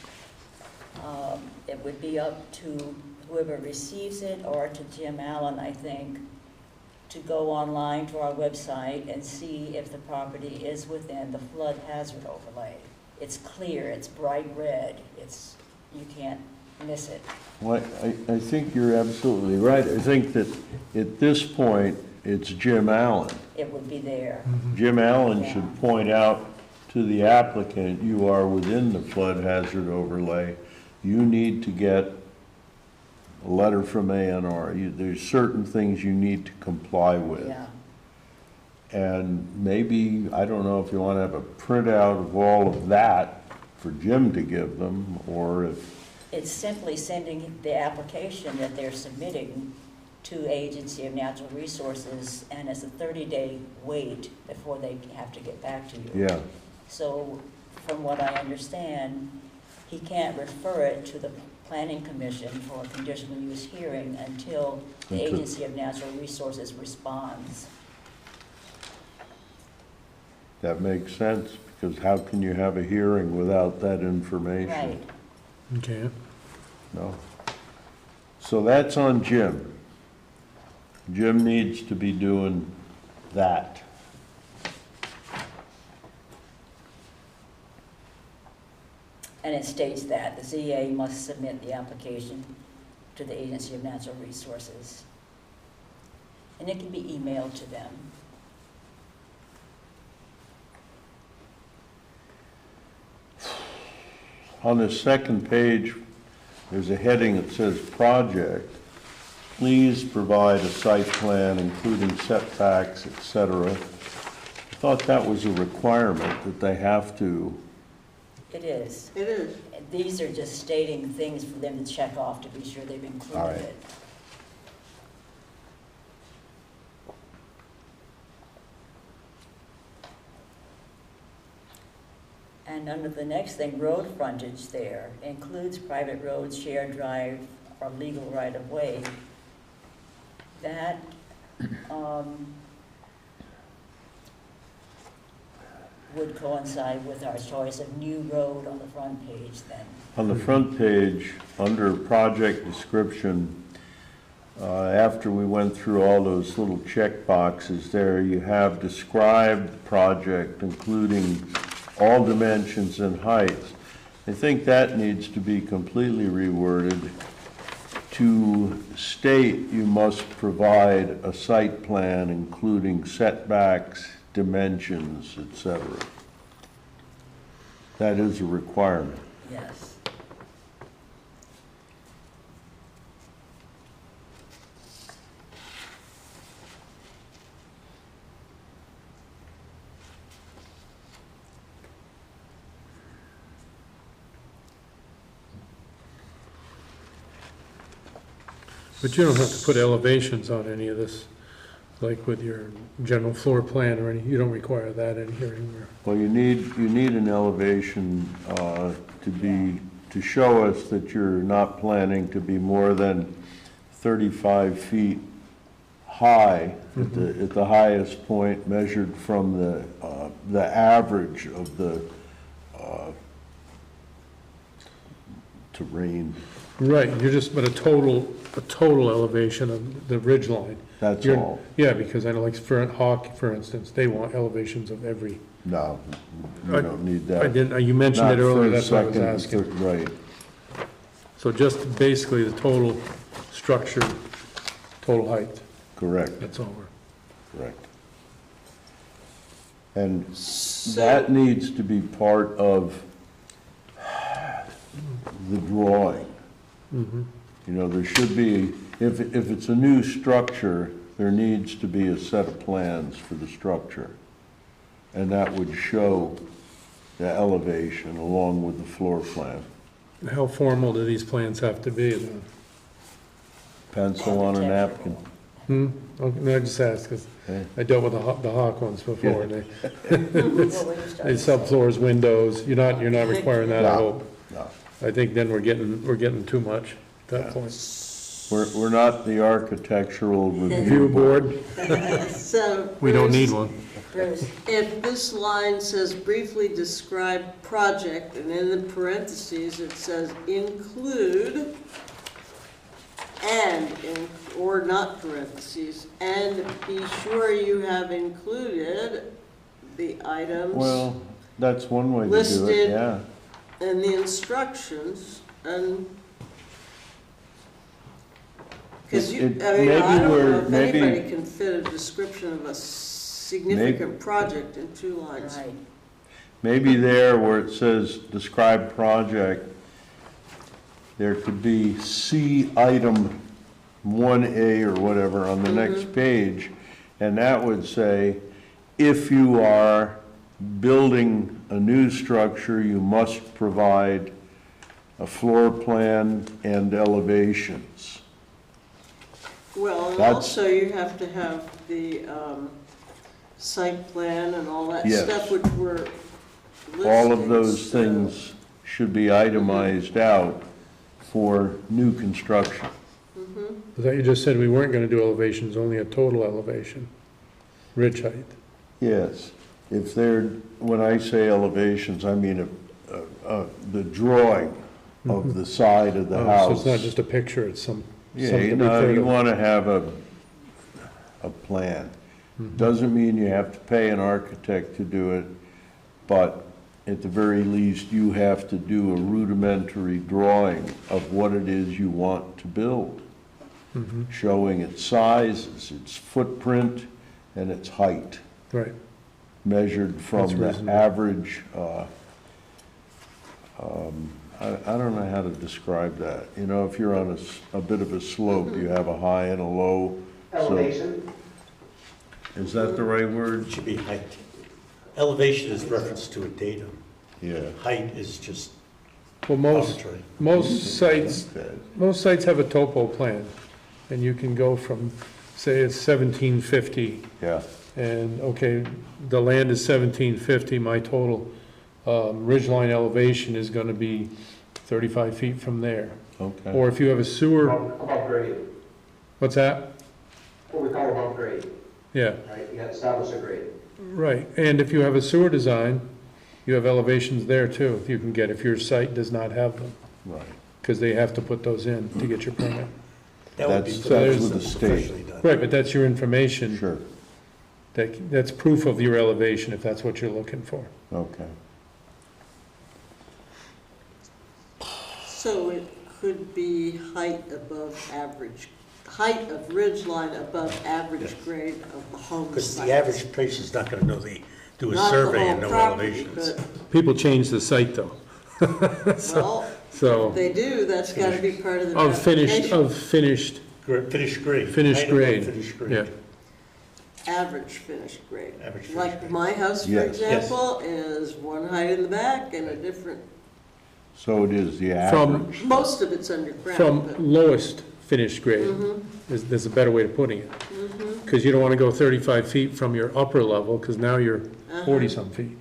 it would be up to whoever receives it, or to Jim Allen, I think, to go online to our website and see if the property is within the flood hazard overlay. It's clear, it's bright red, you can't miss it. Well, I think you're absolutely right. I think that at this point, it's Jim Allen. It would be there. Jim Allen Yeah. should point out to the applicant, you are within the flood hazard overlay. You need to get a letter from ANR. There's certain things you need to comply with. Yeah, And maybe, I don't know if you want to have a printout of all of that for Jim to give them, or if, it's simply sending the application that they're submitting to Agency of Natural Resources, and it's a 30-day wait before they have to get back to you. yeah. So, from what I understand, he can't refer it to the Planning Commission for a conditional use hearing until the Until- Agency of Natural Resources responds. That makes sense, because how can you have a hearing without that information? Right. Okay. No. So that's on Jim. Jim needs to be doing that. And it states that the ZA must submit the application to the Agency of Natural Resources. And it can be emailed to them. On the second page, there's a heading that says project. Please provide a site plan including setbacks, et cetera. I thought that was a requirement that they have to. It is. It is. These are just stating things for them to check off to be sure they've All included right. it. And under the next thing, road frontage there includes private roads, shared drive, or legal right-of-way. That, would coincide with our choice of new road on the front page then. On the front page, under project description, after we went through all those little check boxes there, you have described project, including all dimensions and heights. I think that needs to be completely reworded to state you must provide a site plan, including setbacks, dimensions, etc. That is a requirement. Yes. But you don't have to put elevations on any of this, like with your general floor plan or any, you don't require that in here anywhere. Well, you need an elevation to show us that you're not planning to be more than 35 feet high at the highest point measured from the average of the terrain. Right, you're just, but a total elevation of the ridge line. That's You're- all. Yeah, because I know like for Hawk, for instance, they want elevations of every, No, you don't need that. I didn't, you mentioned it Not earlier, first, that's what I was second, asking. third, right. So just basically the total structure, total height, Correct, that's over. correct. And that needs to be part of the drawing. Mhm. You know, there should be, if it's a new structure, there needs to be a set of plans for the structure. And that would show the elevation along with the floor plan. How formal do these plans have to be then? Pencil on a napkin. Okay, no, I just asked, because Okay. I dealt with the Hawk ones before, and they, What were you starting they subfloors, windows, you're not requiring that, I No, hope. no. I think then we're getting too much at that point. We're not the architectural Review review board. board, So. we don't Bruce, need one. Bruce, If this line says briefly describe project, and in the parentheses, it says include, or not parentheses, and be sure you have included the items Well, that's one way to do it, Listed. yeah. and the instructions, and, because you, It- I mean, maybe I don't we're- know if maybe- anybody can fit a description of a significant project in 2 lines. right. Maybe there where it says describe project, there could be C item 1A or whatever on the next page, and that would say, if you are building a new structure, you must provide a floor plan and elevations. Well, and That's- also you have to have the site plan and all that Yes. stuff which were listed. All of those so- things should be itemized out for new construction. I thought you just said we weren't gonna do elevations, only a total elevation, ridge height. Yes, if they're, when I say elevations, I mean the drawing of the side of the Oh, house. so it's not just a picture, it's something Yeah, to you be know, clear you of. want to have a plan. Doesn't mean you have to pay an architect to do it, but at the very least, you have to do a rudimentary drawing of what it is you want to build, showing its size, its footprint, and its height, Right, measured That's from the reasonable. average, I don't know how to describe that. You know, if you're on a bit of a slope, you have a high and a low. So, Elevation, is that the right word? It should be height. Elevation is reference to a datum. Yeah. Height is just well, arbitrary. most sites, Okay. most sites have a topo plan, and you can go from, say it's 1750, Yeah, and, okay, the land is 1750, my total ridgeline elevation is gonna be 35 feet from there. okay. Or if you have a sewer, above grade, what's that? what we call above grade, Yeah, right? You got to establish a grade. right, and if you have a sewer design, you have elevations there too, if you can get, if your site does not have them, Right. because they have to put those in to get your permit. That would be That's with the state. professionally done. Right, but that's your information, Sure, that's proof of your elevation, if that's what you're looking for. okay. So it could be height above average, height of ridge line above average grade of the home Because site. the average person's not gonna know do a Not the survey whole and know property, elevations. People change the site though, but, well, so, if they do, that's gotta be part of the of finished, application. Finished grade. Finished Height above grade, Finished grade. yeah. Average finished grade. Average finished Like grade. my house, for Yes. example, is one height in the back and a different, So it is the From- average. most of it's underground, From but, lowest finished grade, there's a better way of putting it. Because you don't want to go 35 feet from your upper level, because now you're 40-some feet.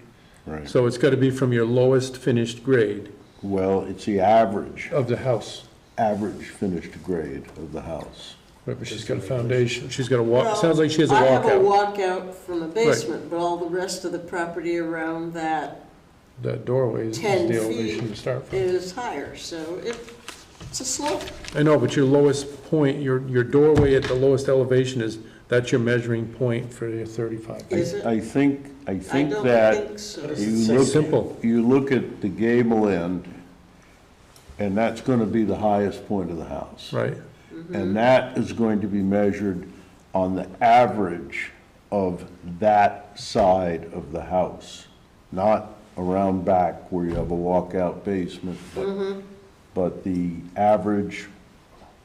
Right. So it's got to be from your lowest finished grade Well, it's the average, of the house. average finished grade of the house. Right, but she's got a foundation, she's got a walk, well, sounds like she has a I have a walkout. walkout from the basement, but all the rest of the property around that That doorway is 10 the feet elevation to start from. is higher, so it's a slope. I know, but your lowest point, your doorway at the lowest elevation is, that's your measuring point for your 35 feet. Is it? I think I don't that think so. What is it you say? look, Simple. you look at the gable end, and that's gonna be the highest point of the house. Right. And that is going to be measured on the average of that side of the house, not around back where you have a walkout basement, but the average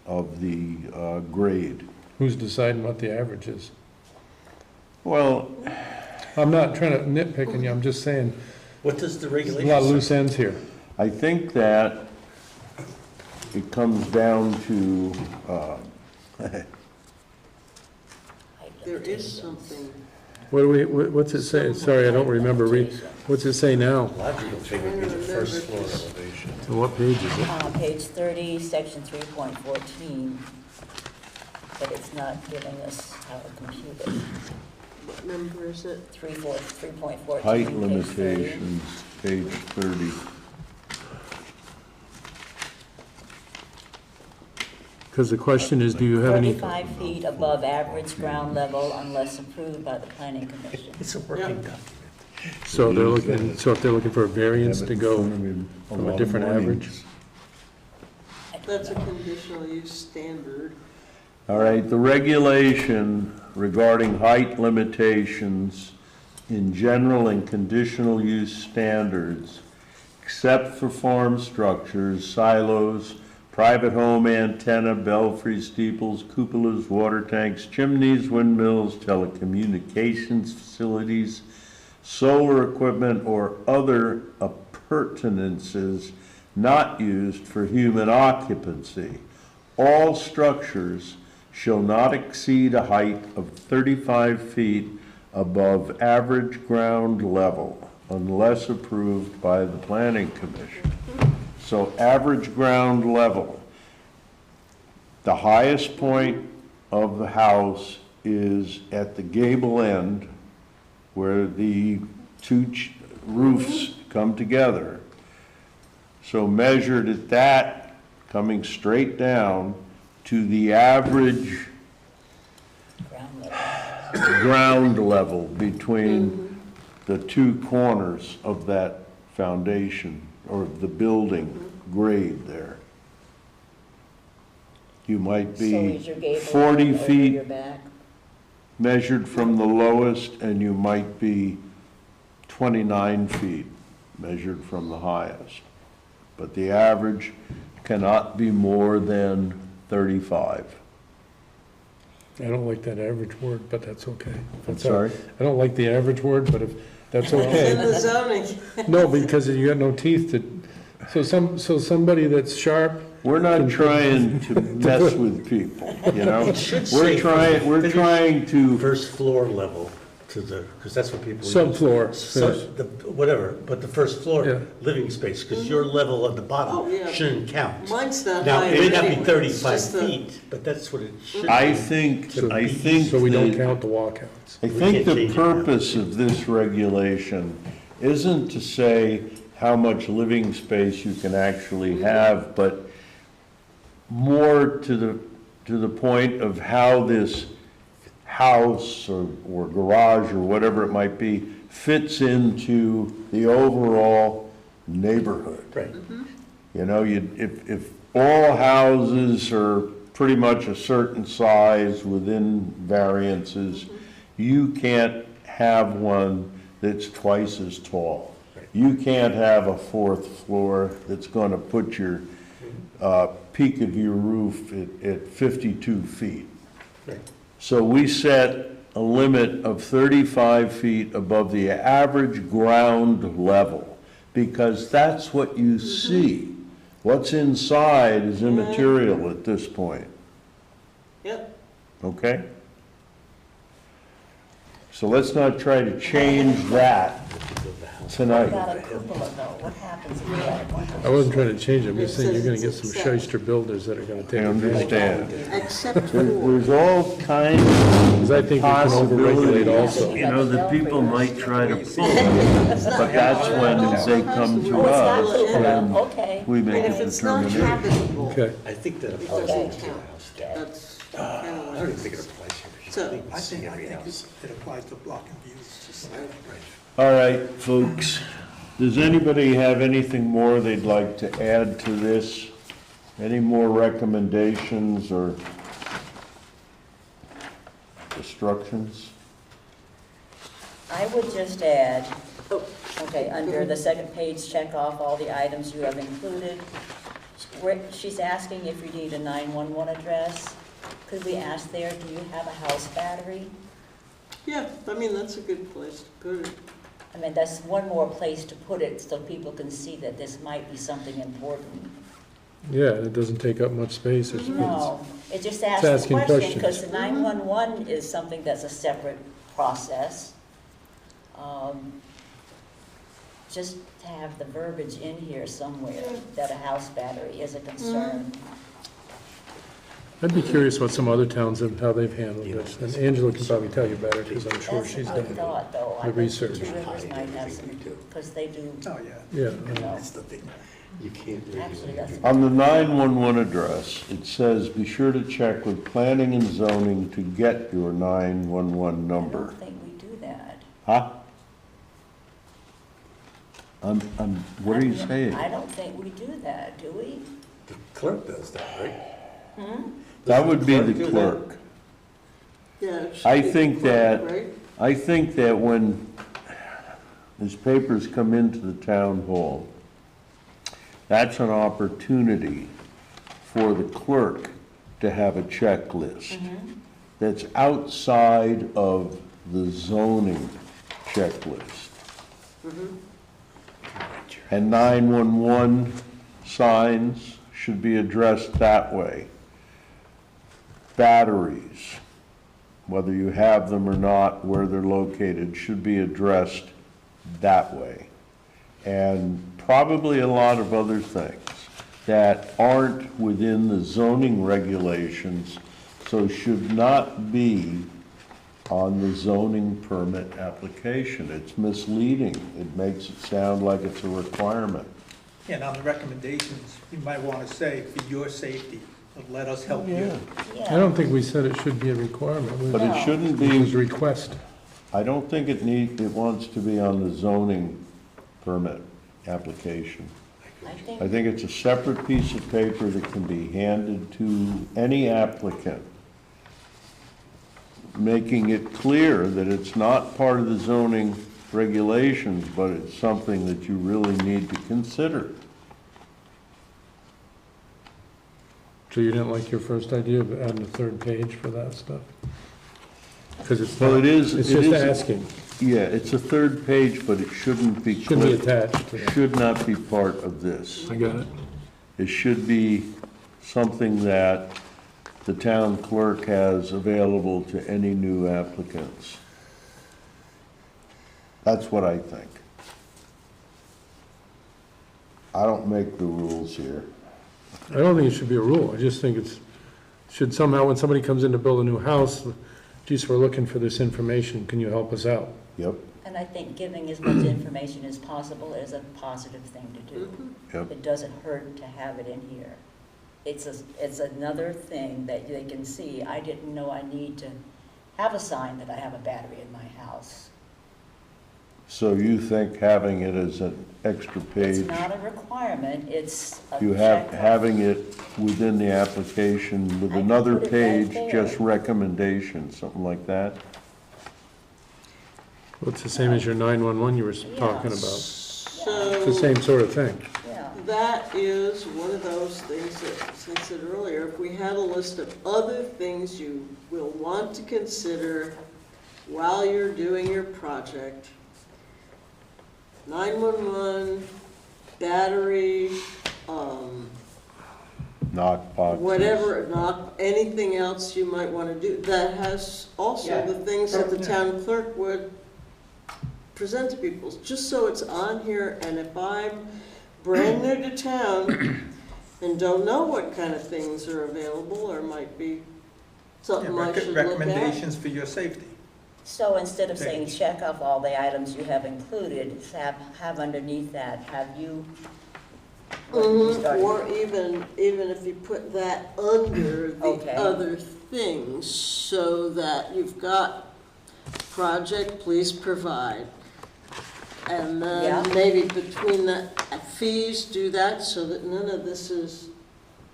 of the grade. Who's deciding what the average is? Well, I'm not trying to nitpick on you, I'm just saying, What does the there's regulation a lot of say? loose ends here. I think that it comes down to, There is something, What's it say? Sorry, I don't remember. What's it say now? Logical figure would be the first floor elevation. So what page is it? Page 30, section 3.14, but it's not giving us how to compute it. what number is it? 3.14. height page 30. limitations, page 30. Because the question is, do you have any? 35 feet above average ground level unless approved by the planning commission. It's a working document. So they're looking, so if they're looking for a variance to go from from a different average? That's a conditional use standard. All right, the regulation regarding height limitations in general and conditional use standards, except for farm structures, silos, private home antenna, belfry, steeples, cupolas, water tanks, chimneys, windmills, telecommunications facilities, solar equipment, or other appurtenances not used for human occupancy. All structures shall not exceed a height of 35 feet above average ground level unless approved by the Planning Commission. So average ground level, the highest point of the house is at the gable end where the two roofs come together. So measured at that, coming straight down to the average Ground level. ground level between the two corners of that foundation or the building grade there. You might So be is your gable 40 over feet your back? measured from the lowest, and you might be 29 feet measured from the highest. But the average cannot be more than 35. I don't like that average word, but that's okay. I'm sorry? I don't like the average word, but if, that's It's in okay. the zoning. No, because you got no teeth to, so somebody that's sharp, We're not trying to mess with people, you know? It should We're say trying to, First floor level to the, because that's what people use. subfloor. Whatever, but the first Yeah. floor living space, because your level at the Oh, bottom yeah. shouldn't count. Mine's not Now, high. it may not be anyway. 35 It's just the- feet, but that's what it should I be. think So that. we don't count the walkouts. I We think can't the change it now. purpose of this regulation isn't to say how much living space you can actually have, but more to the point of how this house or garage or whatever it might be fits into the overall neighborhood. Right. You know, if all houses are pretty much a certain size within variances, you can't have one that's twice as tall. You can't have a fourth floor that's gonna put your, peak of your roof at 52 feet. Right. So we set a limit of 35 feet above the average ground level, because that's what you see. What's inside is immaterial at this point, Yep. okay? So let's not try to change that What tonight. about a cupola though? What happens if you add a cupola? I wasn't trying to change it, I'm just It saying you're gonna says get it's some accept. shyster builders that are gonna take I advantage. understand. Except There- for, There's all kinds of Because I think we can overregulate also. you know, that people might try to pull, but that's when they come to Oh, it's not us cupola, and okay. we make and a if it's not determination. habitable, Okay, I think that it applies doesn't to the count. house. Yeah. That's I kind don't of even think it applies here. because So- you can see I every think house. it applies to block and views, just All right, folks, Does anybody have anything more they'd like to add to this? Any more recommendations or instructions? I would just add, Oh, okay, under the second page, check off all the items you have included. She's asking if you need a 911 address. Could we ask there, do you have a house battery? yeah, I mean, that's a good place to put it. I mean, that's one more place to put it so people can see that this might be something important. Yeah, it doesn't take up much space. No, it just asks It's the asking question, because questions. the 911 is something that's a separate process. Just to have the verbiage in here somewhere, that a house battery is a concern. I'd be curious what some other towns have, how they've handled this. And Angela can probably tell you better, because I'm sure That's she's a done good thought, though. I the think research. Two Rivers might have some, because they do, Oh, yeah. Yeah, you know, That's the thing. You can't really. actually, that's. On the 911 address, it says, be sure to check with planning and zoning to get your 911 I number. don't think we do that. Huh? What are you saying? I don't think we do that, do we? The clerk does that, right? That would be Doesn't the the clerk do clerk. Yeah. it should I be think clerk, that- right? I think that when these papers come into the town hall, that's an opportunity for the clerk to have a checklist that's outside of the zoning checklist. And 911 signs should be addressed that way. Batteries, whether you have them or not, where they're located, should be addressed that way. And probably a lot of other things that aren't within the zoning regulations, so should not be on the zoning permit application. It's misleading. It makes it sound like it's a requirement. And on the recommendations, you might want to say, for your safety, let us help you. Yeah. I don't think we said it should be a requirement. But No. it shouldn't It was be, request. I don't think it wants to be on the zoning permit application. I think it's a separate piece of paper that can be handed to any applicant, making it clear that it's not part of the zoning regulations, but it's something that you really need to consider. So you didn't like your first idea of adding a third page for that stuff? Because it's, Well, it is. it's it just is- asking, Yeah, it's a third page, but it shouldn't be. shouldn't be clipped. attached to that. Should not be part of this. I got it. It should be something that the town clerk has available to any new applicants. That's what I think. I don't make the rules here. I don't think it should be a rule. I just think it's, should somehow, when somebody comes in to build a new house, geez, we're looking for this information, can you help us out? Yep, And I think giving as much information as possible is a positive thing to do. yep. It doesn't hurt to have it in here. It's another thing that they can see. I didn't know I need to have a sign that I have a battery in my house. So you think having it as an extra page, It's not a requirement, it's a you have, check. having it within the application with I can another put it right page, there. just recommendations, something like that? Well, it's the same as your 911 you were talking about. It's the So same sort of thing. Yeah, that is one of those things that, as I said earlier, if we had a list of other things you will want to consider while you're doing your project, 911, battery, Knock boxes. whatever, not anything else you might want to do, that has also Yeah. the things that the town clerk would present to people, just so it's on here, and if I'm brand new to town and don't know what kind of things are available or might be Yeah, something I should look at. recommendations for your safety. so instead of saying Page. check off all the items you have included, have underneath that, have you? what you started- Or even if you put that under the Okay. other things, so that you've got project, please provide. And Yeah. then maybe between the fees, do that so that none of this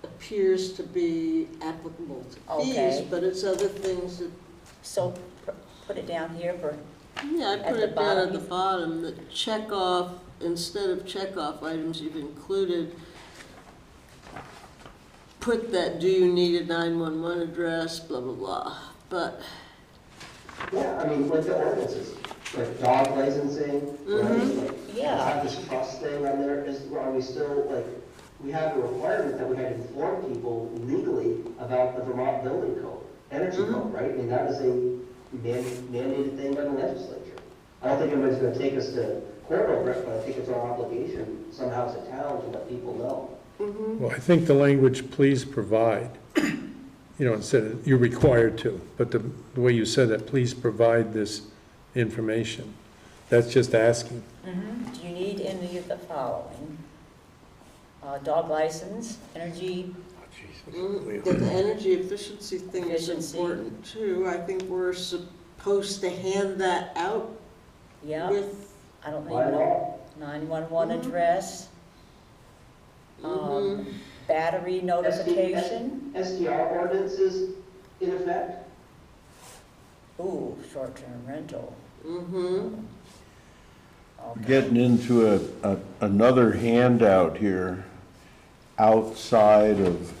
appears to be applicable to fees, Okay. but it's other things that, So put it down here for, yeah, I At put the it down at bottom? the bottom, that check off, instead of check off items you've included, put that, do you need a 911 address, blah, blah, blah. But, Yeah, I mean, like the ordinances, like dog licensing, right? Like, Yeah. have this trust thing on there, are we still, like, we have a requirement that we had to inform people legally about the Vermont building code, energy code, right? And that is a mandated thing by the legislature. I don't think anybody's gonna take us to court over it, but I think it's our obligation somehow as a town to let people know. Well, I think the language, please provide, instead of, you're required to, but the way you said that, please provide this information, that's just asking. do you need any of the following? Dog license, energy, that the energy efficiency thing is Efficiency. important too. I think we're supposed to hand that out yeah, with, I don't By even know, law. 911 Mhm. address, battery notification, STR ordinances in effect? ooh, short-term rental. mm-hmm, Okay. Getting into another handout here outside of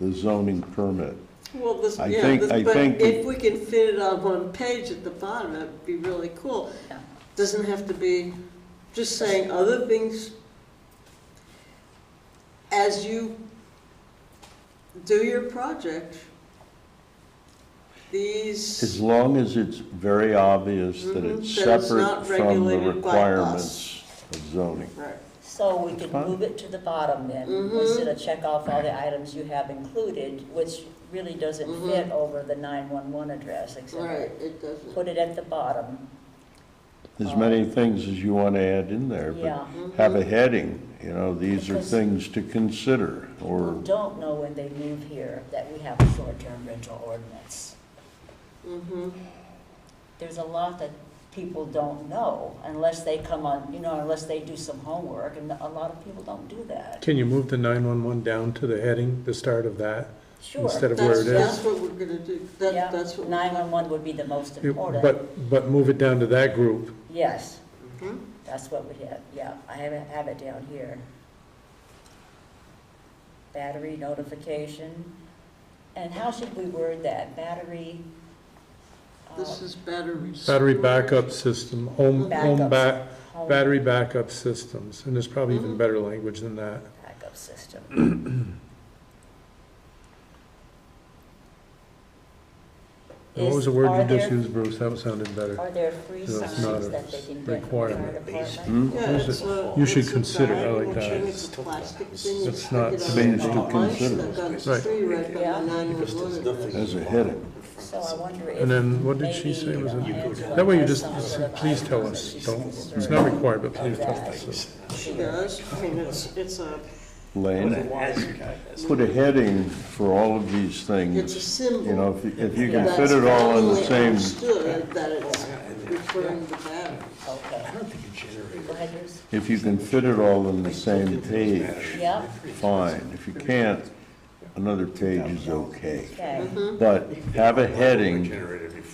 the zoning permit. well, this, I yeah, think- this- I but think- if we can fit it on one page at the bottom, that'd be really cool. Yeah. Doesn't have to be, just saying other things as you do your project. As These, long as it's very obvious that it's That it's separate not from the regulated by requirements of zoning. right, So we That's could fine. move it to the bottom then, Mhm. instead of check off all the items you have included, which really doesn't Mhm. fit over the 911 address, etc. right, it doesn't. Put it at the bottom, As many things as you want to add in there, yeah. but have a heading, these are Because- things to consider, People or, don't know when they move here that we have a short-term rental ordinance. Mm-hmm. There's a lot that people don't know unless they come on, unless they do some homework, and a lot of people don't do that. Can you move the 911 down to the heading, the start of that, Sure. instead of where it That's is? what we're gonna do, Yeah, that's what. 911 would be the most important. But move it down to that group. Yes, Mhm. that's what we have, yeah, I have it down here. Battery notification, and how should we word that? Battery? This is batteries. Battery backup system, home Backups. battery backup systems, and there's probably even better language than that. Backup system. And what was the word Are you just there- used, Bruce? That sounded better. Are there free No, it's signs not a that they can get from the fire requirement. department? Yeah, What is it's it? a. You should it's a consider it, bag, I like and that. It's a plastic thing. you It's stick not it on things the to ice, consider. stuck on the Right. tree right by Yeah. the 911 Because there's address. as a heading. So I wonder if. And then what did she say was it? maybe Angela That way you has just, some sort of please tell items us. that she Don't, sends it's through not required, but please tell that. us. She does, I mean, it's a, Lane, put a heading for all of these things. it's a symbol. If you can That's fit it all in the commonly same, understood that it's referring to batteries. Okay. Go ahead, Bruce. if you can fit it all in the same page, Yeah, fine. If you can't, another page is okay. okay. But have a heading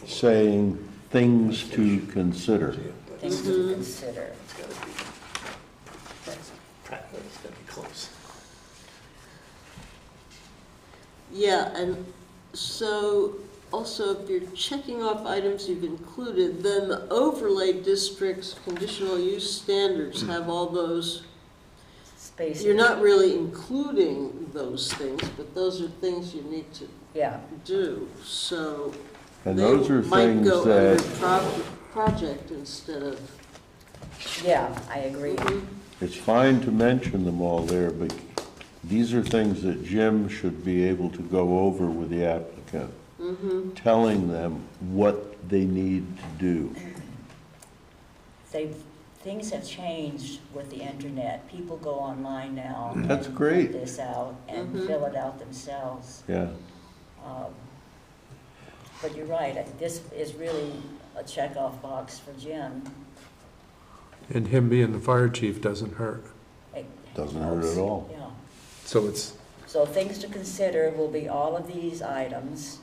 saying things to consider. Things to consider. It's gotta be, it's gotta be close. Yeah, and so also if you're checking off items you've included, then the overlay district's conditional use standards have all those. Spaces. You're not really including those things, but those are things you need to Yeah, do, so. And they those are might things go under that, project instead of. yeah, I agree. it's fine to mention them all there, but these are things that Jim should be able to go over with the applicant, telling them what they need to do. Things have changed with the internet. People go online now. That's and great. print this out and fill it out themselves. Yeah, But you're right, this is really a checkoff box for Jim. And him being the fire chief doesn't hurt. It Doesn't hurt helps, at all. Yeah. So it's, So things to consider will be all of these items.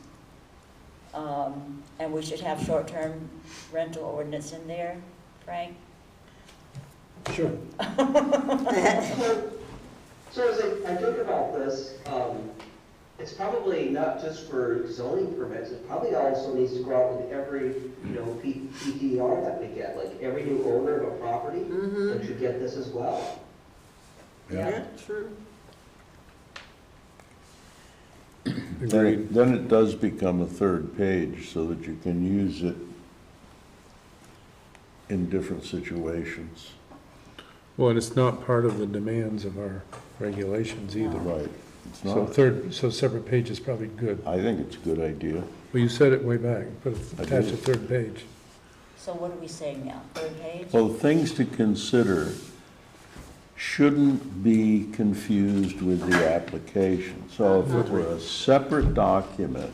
And we should have short-term rental ordinance in there, Frank? Sure. So as I think about this, it's probably not just for zoning permits, it probably also needs to go out with every, PDR that we get, like every new owner of a property that should get this as well. Yeah, true. agreed. Then it does become a third page so that you can use it in different situations. Well, and it's not part of the demands of our regulations either. Right. It's So not, so separate page is probably good. I think it's a good idea. Well, you said it way back, but I attach a did. third page. So what are we saying now, third page? Well, things to consider shouldn't be confused with the application. So if it were a separate document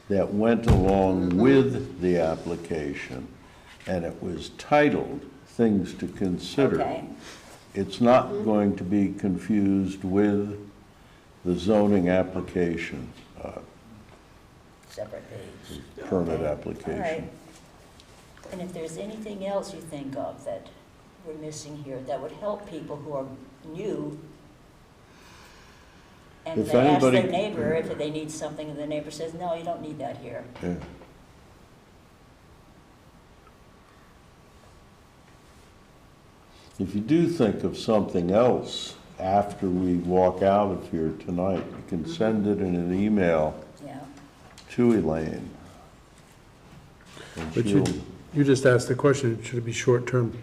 that went along with the application and it was titled Things to Consider, Okay. it's not going to be confused with the zoning application, Separate page. permit Okay. All application. right. And if there's anything else you think of that we're missing here that would help people who are new, and If they ask their anybody- neighbor if they need something, and the neighbor says, no, you don't need that here. Yeah. If you do think of something else after we walk out of here tonight, you can send it in an email Yeah. to Elaine. And But she'll, you just asked the question, should it be short-term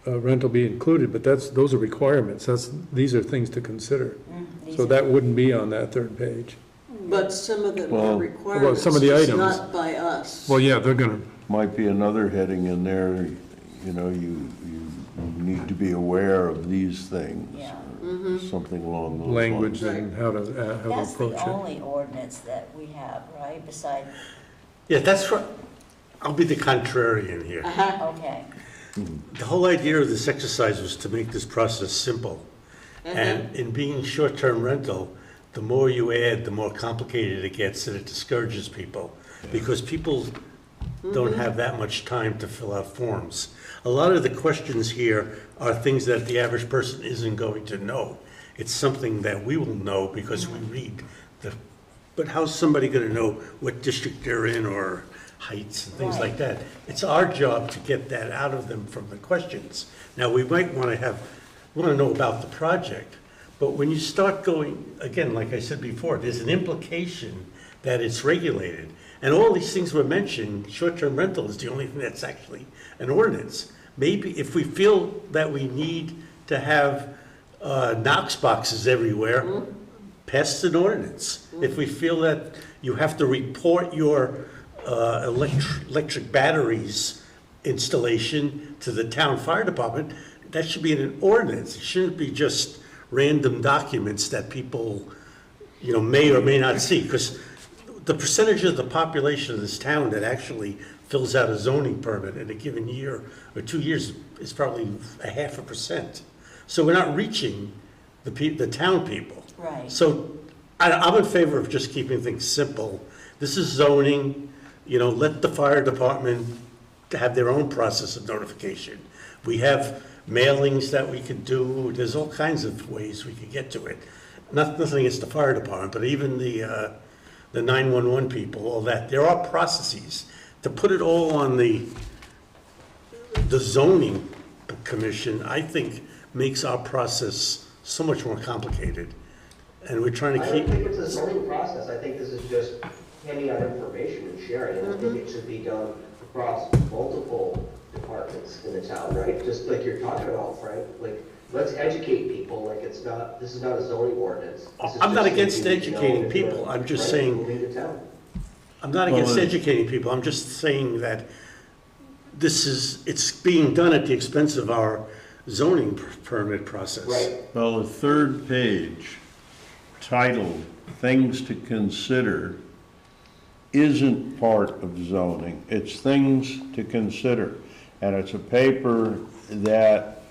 rental be included? But those are requirements. These are things to consider. These So are- that wouldn't be on that third page. But some of them Well- are Well, requirements, some of the just items. not by us. Well, yeah, they're gonna, might be another heading in there, you need to be aware of these things. Yeah. Or something along those lines. language and how to That's approach the it. only ordinance that we have, right, besides, Yeah, that's right. I'll be the contrarian here. okay, The whole idea of this exercise was to make this process simple. And in being short-term rental, the more you add, the more complicated it gets, and it discourages people. Because people don't have that much time to fill out forms. A lot of the questions here are things that the average person isn't going to know. It's something that we will know because we read but how's somebody gonna know what district they're in or heights and things like that? It's our job to get that out of them from the questions. Now, we might wanna know about the project, but when you start going, again, like I said before, there's an implication that it's regulated. And all these things were mentioned, short-term rental is the only thing that's actually an ordinance. Maybe if we feel that we need to have Knox boxes everywhere, pass an ordinance. If we feel that you have to report your electric batteries installation to the town fire department, that should be in an ordinance. It shouldn't be just random documents that people, may or may not see. Because the percentage of the population of this town that actually fills out a zoning permit in a given year or 2 years is probably 0.5%. So we're not reaching the town people. right. So I'm in favor of just keeping things simple. This is zoning, let the fire department have their own process of notification. We have mailings that we could do. There's all kinds of ways we could get to it. Nothing against the fire department, but even the 911 people, all that. There are processes. To put it all on the zoning commission, I think makes our process so much more complicated. And we're trying to I keep. don't think it's a zoning process, I think this is just handing out information and sharing. I don't think it should be done across multiple departments in the town, right? Just like you're talking about, Frank, like, let's educate people, like this is not a zoning ordinance. This is I'm not just against something you know educating if you're, people. I'm just right, saying- moving to town. I'm not against Well, educating people, I'm just saying that it's being done at the expense of our zoning permit process. Right. Well, the third page, titled Things to Consider, isn't part of zoning. It's things to consider. And it's a paper that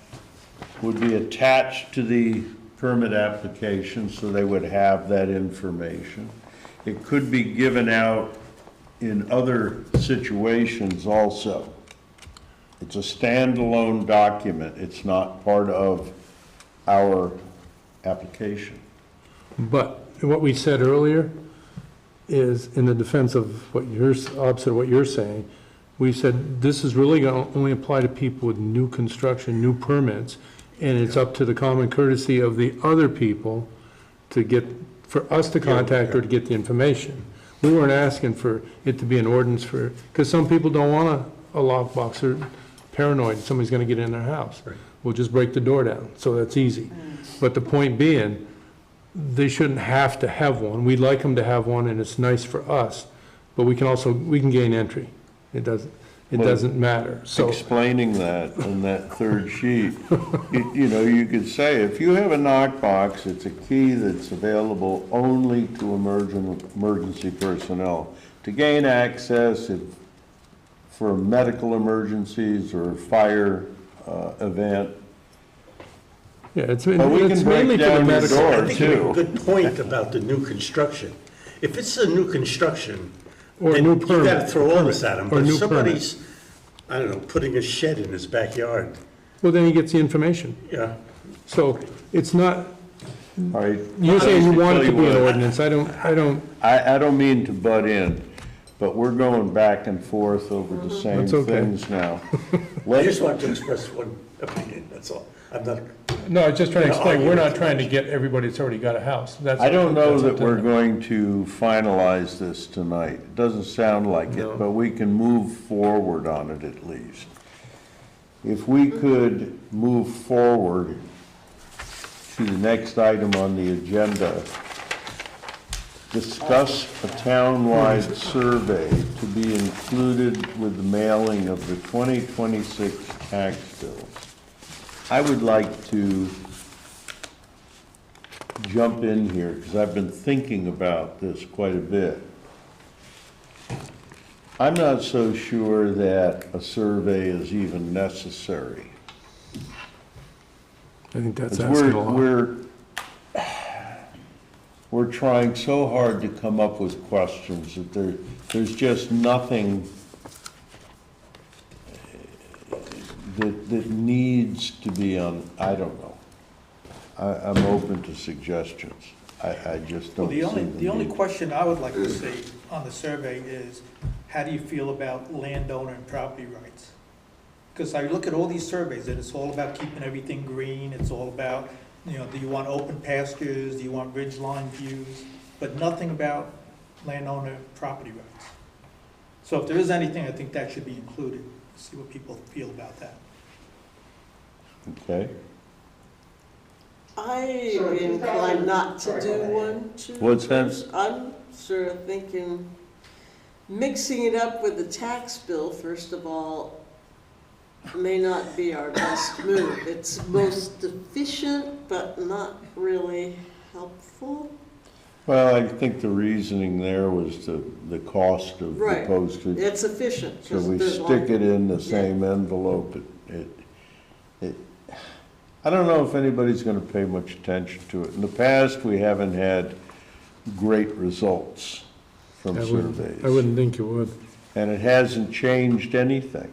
would be attached to the permit application, so they would have that information. It could be given out in other situations also. It's a standalone document. It's not part of our application. But what we said earlier is, in the defense of what you're, opposite of what you're saying, we said this is really going to only apply to people with new construction, new permits, and it's up to the common courtesy of the other people to get, for us to contact or to get the information. We weren't asking for it to be an ordinance for, because some people don't want a lockbox, they're paranoid somebody's going to get in their house. Right. We'll just break the door down, so that's easy. But the point being, they shouldn't have to have one. We'd like them to have one, and it's nice for us, but we can also, we can gain entry. It doesn't matter, so. Explaining that in that third sheet, you know, you could say, if you have a knockbox, it's a key that's available only to emergency personnel. To gain access for medical emergencies or fire event. Yeah, it's But we it's can break mainly for the down your medical. door. I think you make too. a good point about the new construction. If it's a new construction, Or a then new you gotta permit. throw all this at them. Or But new if somebody's, I don't know, putting a shed in his backyard, Well, then he gets the information. yeah. So it's not, All right. you're saying you want it to Tell be you an what, ordinance. I don't, mean to butt in, but we're going back and forth over the same That's okay. things now. I just want to express one opinion, that's all. I'm not, no, I was just trying to No, explain, we're argue not with trying to get everybody that's already got a house. That's. I don't know that's that up to we're them. going to finalize this tonight. It doesn't sound like No. it, but we can move forward on it at least. If we could move forward to the next item on the agenda, discuss a townwide survey to be included with the mailing of the 2026 tax bills. I would like to jump in here, because I've been thinking about this quite a bit. I'm not so sure that a survey is even necessary. I think that's 'Cause asking a lot. we're trying so hard to come up with questions that there's just nothing that needs to be on, I don't know. I'm open to suggestions. I just Well, don't the see only, the only need. question I would like to see on the survey is, how do you feel about landowner and property rights? Because I look at all these surveys, and it's all about keeping everything green, it's all about, you know, do you want open pastures, do you want ridgeline views, but nothing about landowner property rights. So if there is anything, I think that should be included, see what people feel about that. Okay, I So in inclined not to Sorry, do go ahead. one, two. What's that? I'm sort of thinking, mixing it up with the tax bill, first of all, may not be our best move. It's most efficient, but not really helpful. well, I think the reasoning there was the cost of the Right. postage. It's efficient. So 'cause we there's stick it in the Yeah. same envelope. I don't know if anybody's gonna pay much attention to it. In the past, we haven't had great results from I surveys. wouldn't think you would. And it hasn't changed anything.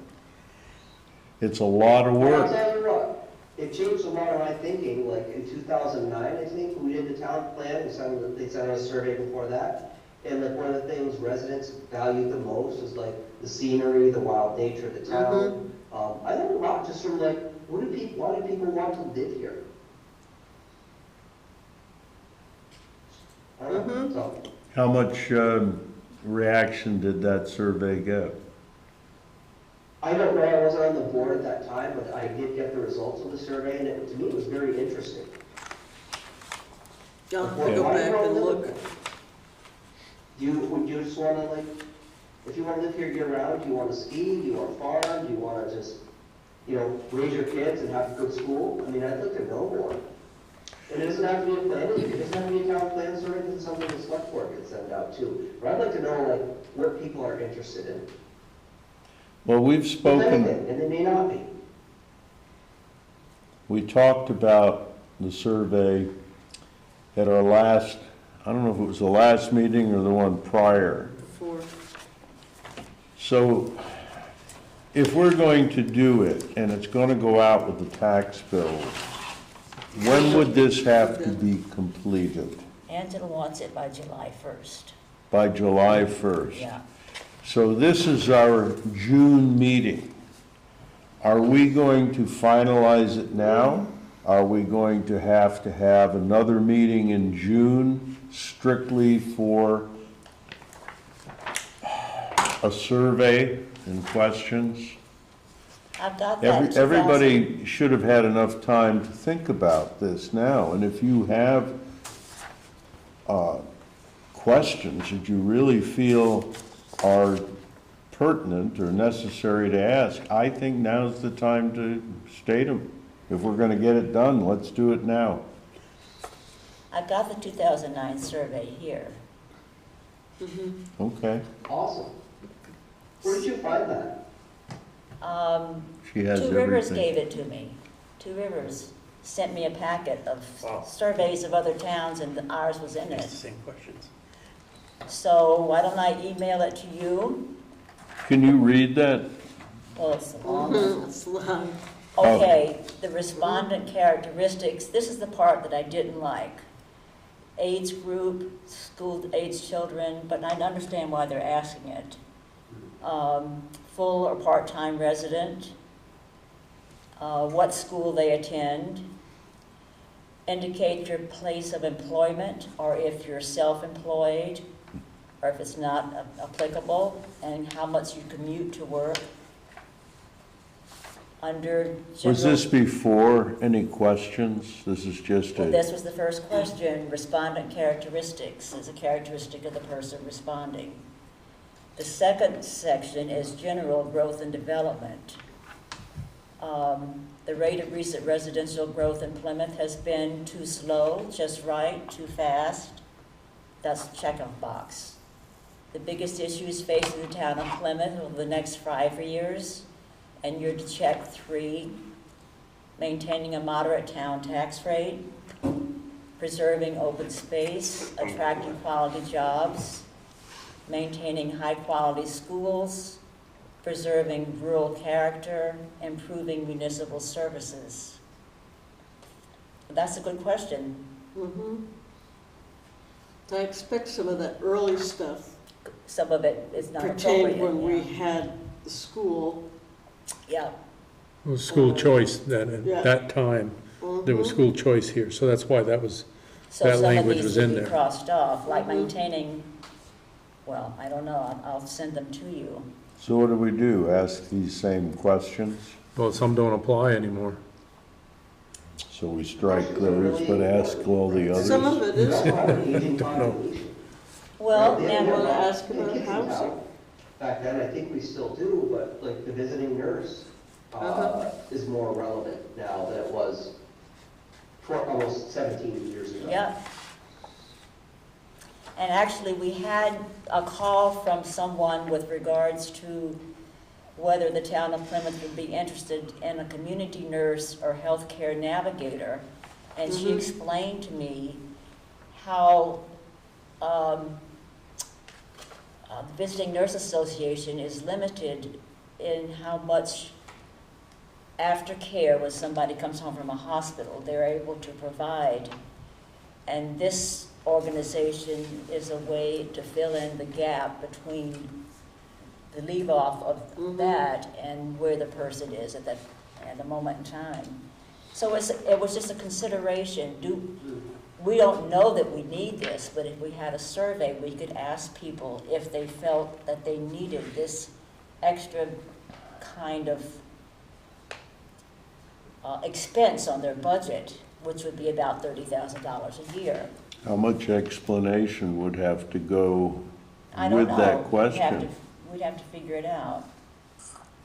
It's a lot of Well, I'll work. tell you what, it changed a lot of my thinking, like in 2009, I think, we did the town plan, they sent us a survey before that. And like one of the things residents valued the most was like the scenery, the wild nature of the town. I learned a lot just from like, why do people want to live here? I don't know, so. How much reaction did that survey get? I don't know, I wasn't on the board at that time, but I did get the results of the survey, and to me, it was very interesting. I'll have to go back and look. Would you just wanna like, if you wanna live here year round, do you wanna ski, do you wanna farm, do you wanna just, you know, raise your kids and have a good school? I mean, I'd like to know more. And it doesn't have to be a plan, it doesn't have to be a town plan survey, it's something the select board can send out too. But I'd like to know like, what people are interested in. Well, we've Well, spoken, and they may not be. we talked about the survey at our last, I don't know if it was the last meeting or the one prior. For, So if we're going to do it and it's going to go out with the tax bill, when would this have to be completed? Angela wants it by July 1st. By July 1st? Yeah. So this is our June meeting. Are we going to finalize it now? Are we going to have another meeting in June strictly for a survey and questions? I've got that. Everybody should have had enough time to think about this now, and if you have questions that you really feel are pertinent or necessary to ask, I think now's the time to state them. If we're gonna get it done, let's do it now. I've got the 2009 survey here. Okay, Awesome. Where did you find that? she has Two Rivers everything. gave it to me. Two Rivers sent me a packet of surveys of other towns, and ours was in It's it. the same questions. So why don't I email it to you? Can you read that? Well, it's a long one. it's long. Okay, the respondent characteristics, this is the part that I didn't like. AIDS group, school-age children, but I understand why they're asking it. Full or part-time resident, what school they attend, indicate your place of employment, or if you're self-employed, or if it's not applicable, and how much you commute to work. Under Was general. this before any questions? This is just Well, a, this was the first question. Respondent characteristics is a characteristic of the person responding. The second section is general growth and development. The rate of recent residential growth in Plymouth has been too slow, just right, too fast. That's a check-off box. The biggest issues facing the town of Plymouth over the next 5 years, and you're to check 3, maintaining a moderate town tax rate, preserving open space, attracting quality jobs, maintaining high-quality schools, preserving rural character, improving municipal services. That's a good question. I expect some of that early stuff Some of it is not appropriate. pertained when we yeah. had the school. Yeah, It was school choice then, Yeah. at that time. There was school choice here, so that's why that was, so That some of language these was should in be there. crossed off, like maintaining, well, I don't know, I'll send them to you. so what do we do? Ask these same questions? well, some don't apply anymore. So we strike those, but ask all the others? Some of it We is, also have an aging Don't know. population. Well, They and had wanna a lot ask of about kids in housing. town. Back then, I think we still do, but like the visiting nurse is more relevant now than it was almost 17 years ago. yeah. And actually, we had a call from someone with regards to whether the town of Plymouth would be interested in a community nurse or healthcare navigator. And she explained to me how the Visiting Nurse Association is limited in how much aftercare when somebody comes home from a hospital they're able to provide. And this organization is a way to fill in the gap between the leave off of that and where the person is at the moment in time. So it was just a consideration. We don't know that we need this, but if we had a survey, we could ask people if they felt that they needed this extra kind of expense on their budget, which would be about $30,000 a year. How much explanation would have to go I don't with know. that question? We'd have to figure it out.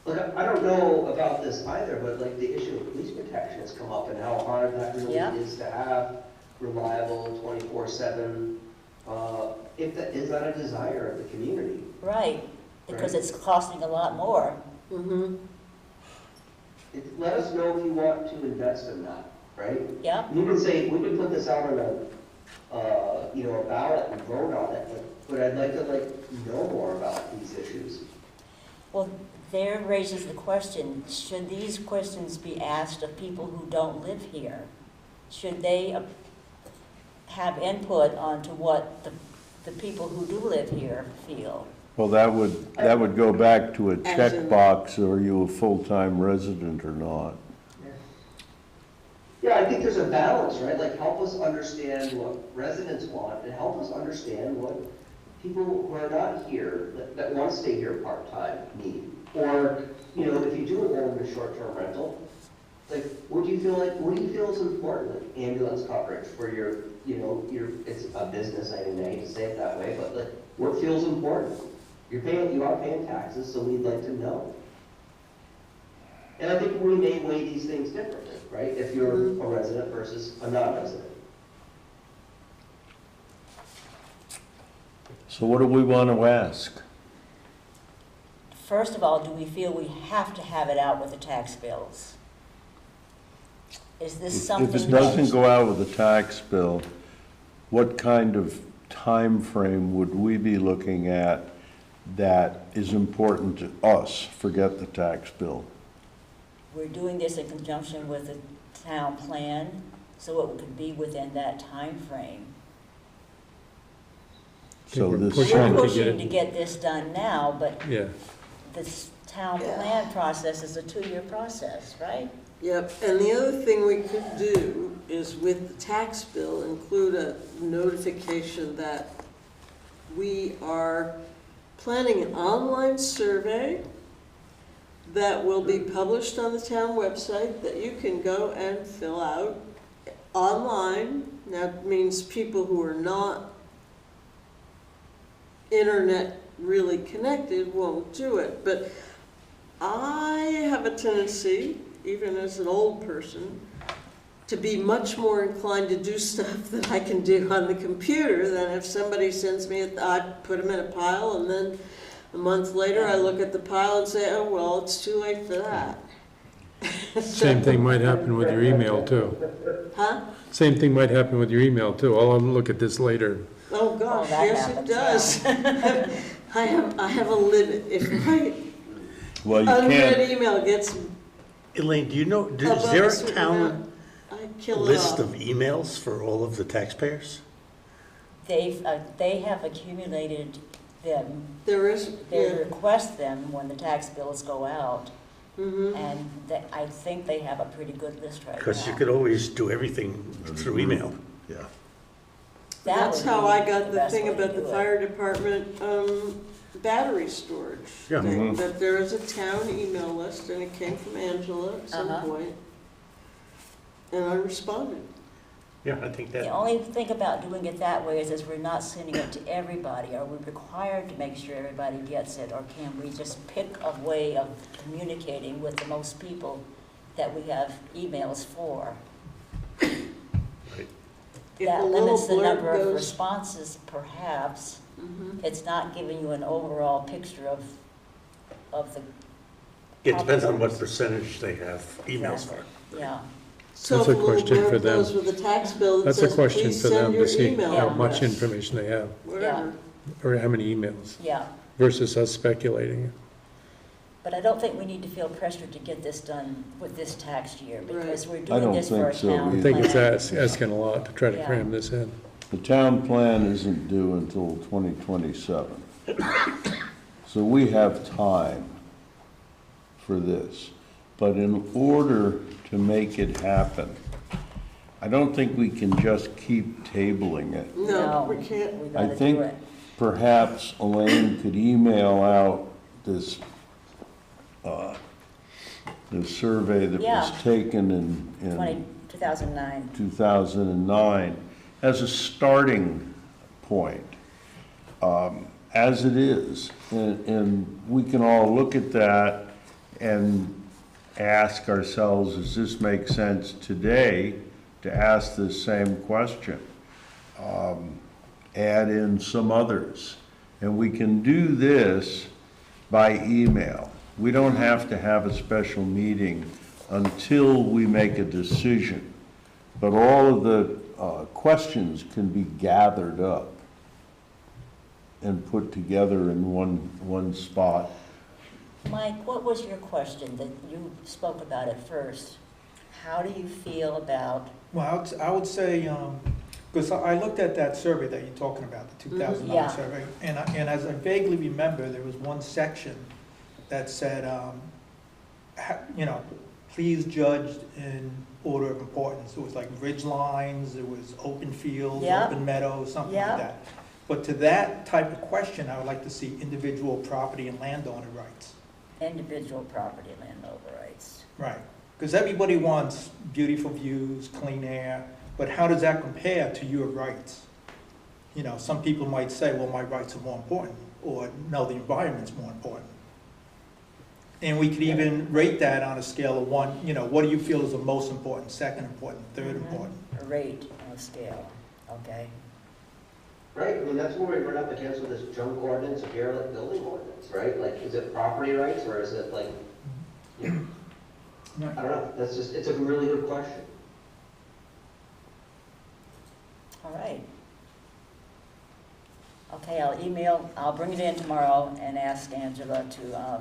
Look, I don't know about this either, but like the issue of police protection has come up and how hard that really Yeah. is to have reliable 24/7. Is that a desire of the community? Right, because Right. it's costing a lot more. Mm-hmm. Let us know if you want to invest in that, right? Yeah, You can say, we can put this out on a ballot and vote on it, but I'd like to know more about these issues. well, there raises the question, should these questions be asked of people who don't live here? Should they have input onto what the people who do live here feel? Well, that would go back to a As in- checkbox, are you a full-time resident or not? Yeah, I think there's a balance, right? Like, help us understand what residents want, and help us understand what people who are not here, that want to stay here part-time need. Or, if you do own a short-term rental, like, what do you feel is important? Like ambulance coverage for your, it's a business, I hate to say it that way, but what feels important? You are paying taxes, so we'd like to know. And I think we may weigh these things differently, right? If you're a resident versus a non-resident. So what do we want to ask? First of all, do we feel we have to have it out with the tax bills? Is this something If it that- doesn't go out with a tax bill, what kind of time frame would we be looking at that is important to us? Forget the tax bill. We're doing this in conjunction with the town plan, so it could be within that time frame. So we're this pushing We're to get pushing it- to get this done now, but Yeah, this town plan process is a 2-year process, right? Yep, and the other thing we could do is with the tax bill, include a notification that we are planning an online survey that will be published on the town website that you can go and fill out online. That means people who are not internet really connected won't do it, but I have a tendency, even as an old person, to be much more inclined to do stuff that I can do on the computer than if somebody sends me, I put them in a pile, and then a month later I look at the pile and say, oh, well, it's too late for that. same thing might happen with your email too. Huh? Same thing might happen with your email too. I'll look at this later. Oh, gosh, that yes, it does. I have a limit. If my Well, you unread can't, email gets Elaine, do you know, is above there a a certain town amount, I kill it list off. of emails for all of the taxpayers? They have accumulated them. There is, They yeah. request them when the tax bills go out, Mhm. and I think they have a pretty good list right now. Because you could always do everything through email. yeah. That That's would how be I got the best thing way to about the do it. fire department, battery storage. Yeah. thing, Mhm. That there is a town email list, and it came from Angela at some Uh-huh. point. And I responded. Yeah, I think that, The only thing about doing it that way is we're not sending it to everybody. Are we required to make sure everybody gets it, or can we just pick a way of communicating with the most people that we have emails for? If That a little limits the blurb number of goes- responses, perhaps. Mhm. It's not giving you an overall picture of the, it depends on what percentage they have emails for. yeah. So That's a if a little question for blurb them. goes with the tax bill that That's a says, question please for them send to your see email how Yeah. much address," information they have, whatever. or how many emails, Yeah, versus us speculating. but I don't think we need to feel pressured to get this done with this tax year, because we're doing don't this for think a so town either. I think it's plan. asking a lot to try to Yeah. cram this in. The town plan isn't due until 2027. So we have time for this. But in order to make it happen, I don't think we can just keep tabling it. No, we can't. We I gotta think do it. perhaps Elaine could email out this survey that was Yeah. taken in 2009. 2009 as a starting point, as it is. And we can all look at that and ask ourselves, does this make sense today to ask this same question? Add in some others. And we can do this by email. we don't have to have a special meeting until we make a decision. But all of the questions can be gathered up and put together in one spot. Mike, what was your question that you spoke about at first? How do you feel about, Well, I would say, because I looked at that survey that you're talking about, the 2009 Yeah. survey, and as I vaguely remember, there was one section that said, please judge in order of importance. It was like ridge lines, it was open fields, Yeah. open meadows, something Yeah. like that. But to that type of question, I would like to see individual property and landowner rights. individual property landowner rights? Right, because everybody wants beautiful views, clean air, but how does that compare to your rights? Some people might say, well, my rights are more important, or no, the environment's more important. And we could even rate that on a scale of 1, what do you feel is the most important, second important, third important? A rate on a scale, okay? Right, I mean, that's where we run up against with this junk ordinance or derelict building ordinance, right? Like, is it property rights or is it like, I don't know, it's a really good question. All right. Okay, I'll bring it in tomorrow and ask Angela to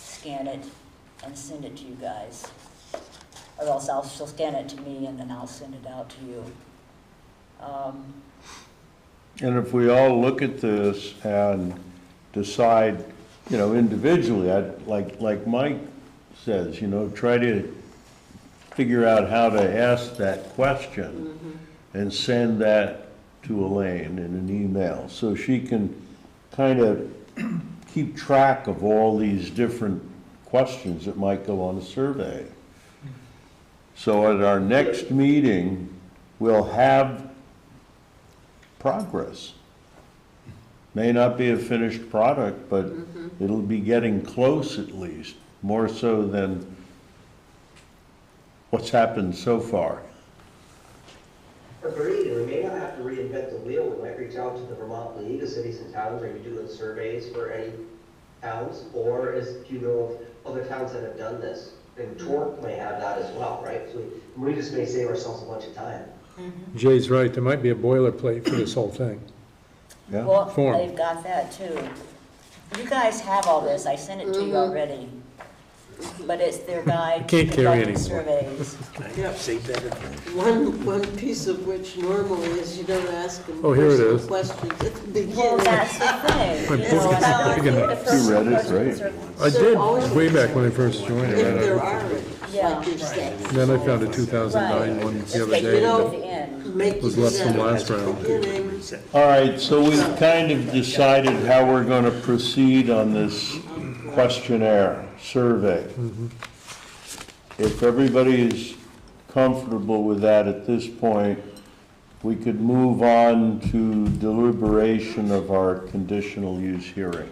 scan it and send it to you guys. Or else she'll scan it to me and then I'll send it out to you. And if we all look at this and decide, individually, like Mike says, try to figure out how to ask that question and send that to Elaine in an email, so she can kind of keep track of all these different questions that might go on a survey. So at our next meeting, we'll have progress. May not be a finished product, but it'll be getting close at least, more so than what's happened so far. Agreed, and we may not have to reinvent the wheel. We might reach out to the Vermont League of Cities and Towns. Are you doing surveys for any towns? Or do you know of other towns that have done this? And Torque may have that as well, right? So we just may save ourselves a bunch of time. Jay's right, there might be a boilerplate for this whole thing. Yeah. Well, Form. they've got that too. You guys have all this, I sent it to you already. But it's their guide to Can't carry conducting anymore. surveys. Yep. Save that. One piece of which normally is you don't ask them Oh, here it personal is. questions at the beginning. Well, that's the thing, My you know, book and I is don't big think enough. the first You read it, questions right? are- I did, way back when I first joined If there it. are, Yeah. like you said. Then I found a 2009 one the other They day. go that at the end. Make was you left from sad last at the round. beginning. All right, so we've kind of decided how we're going to proceed on this questionnaire survey. If everybody is comfortable with that at this point, we could move on to deliberation of our conditional use hearing.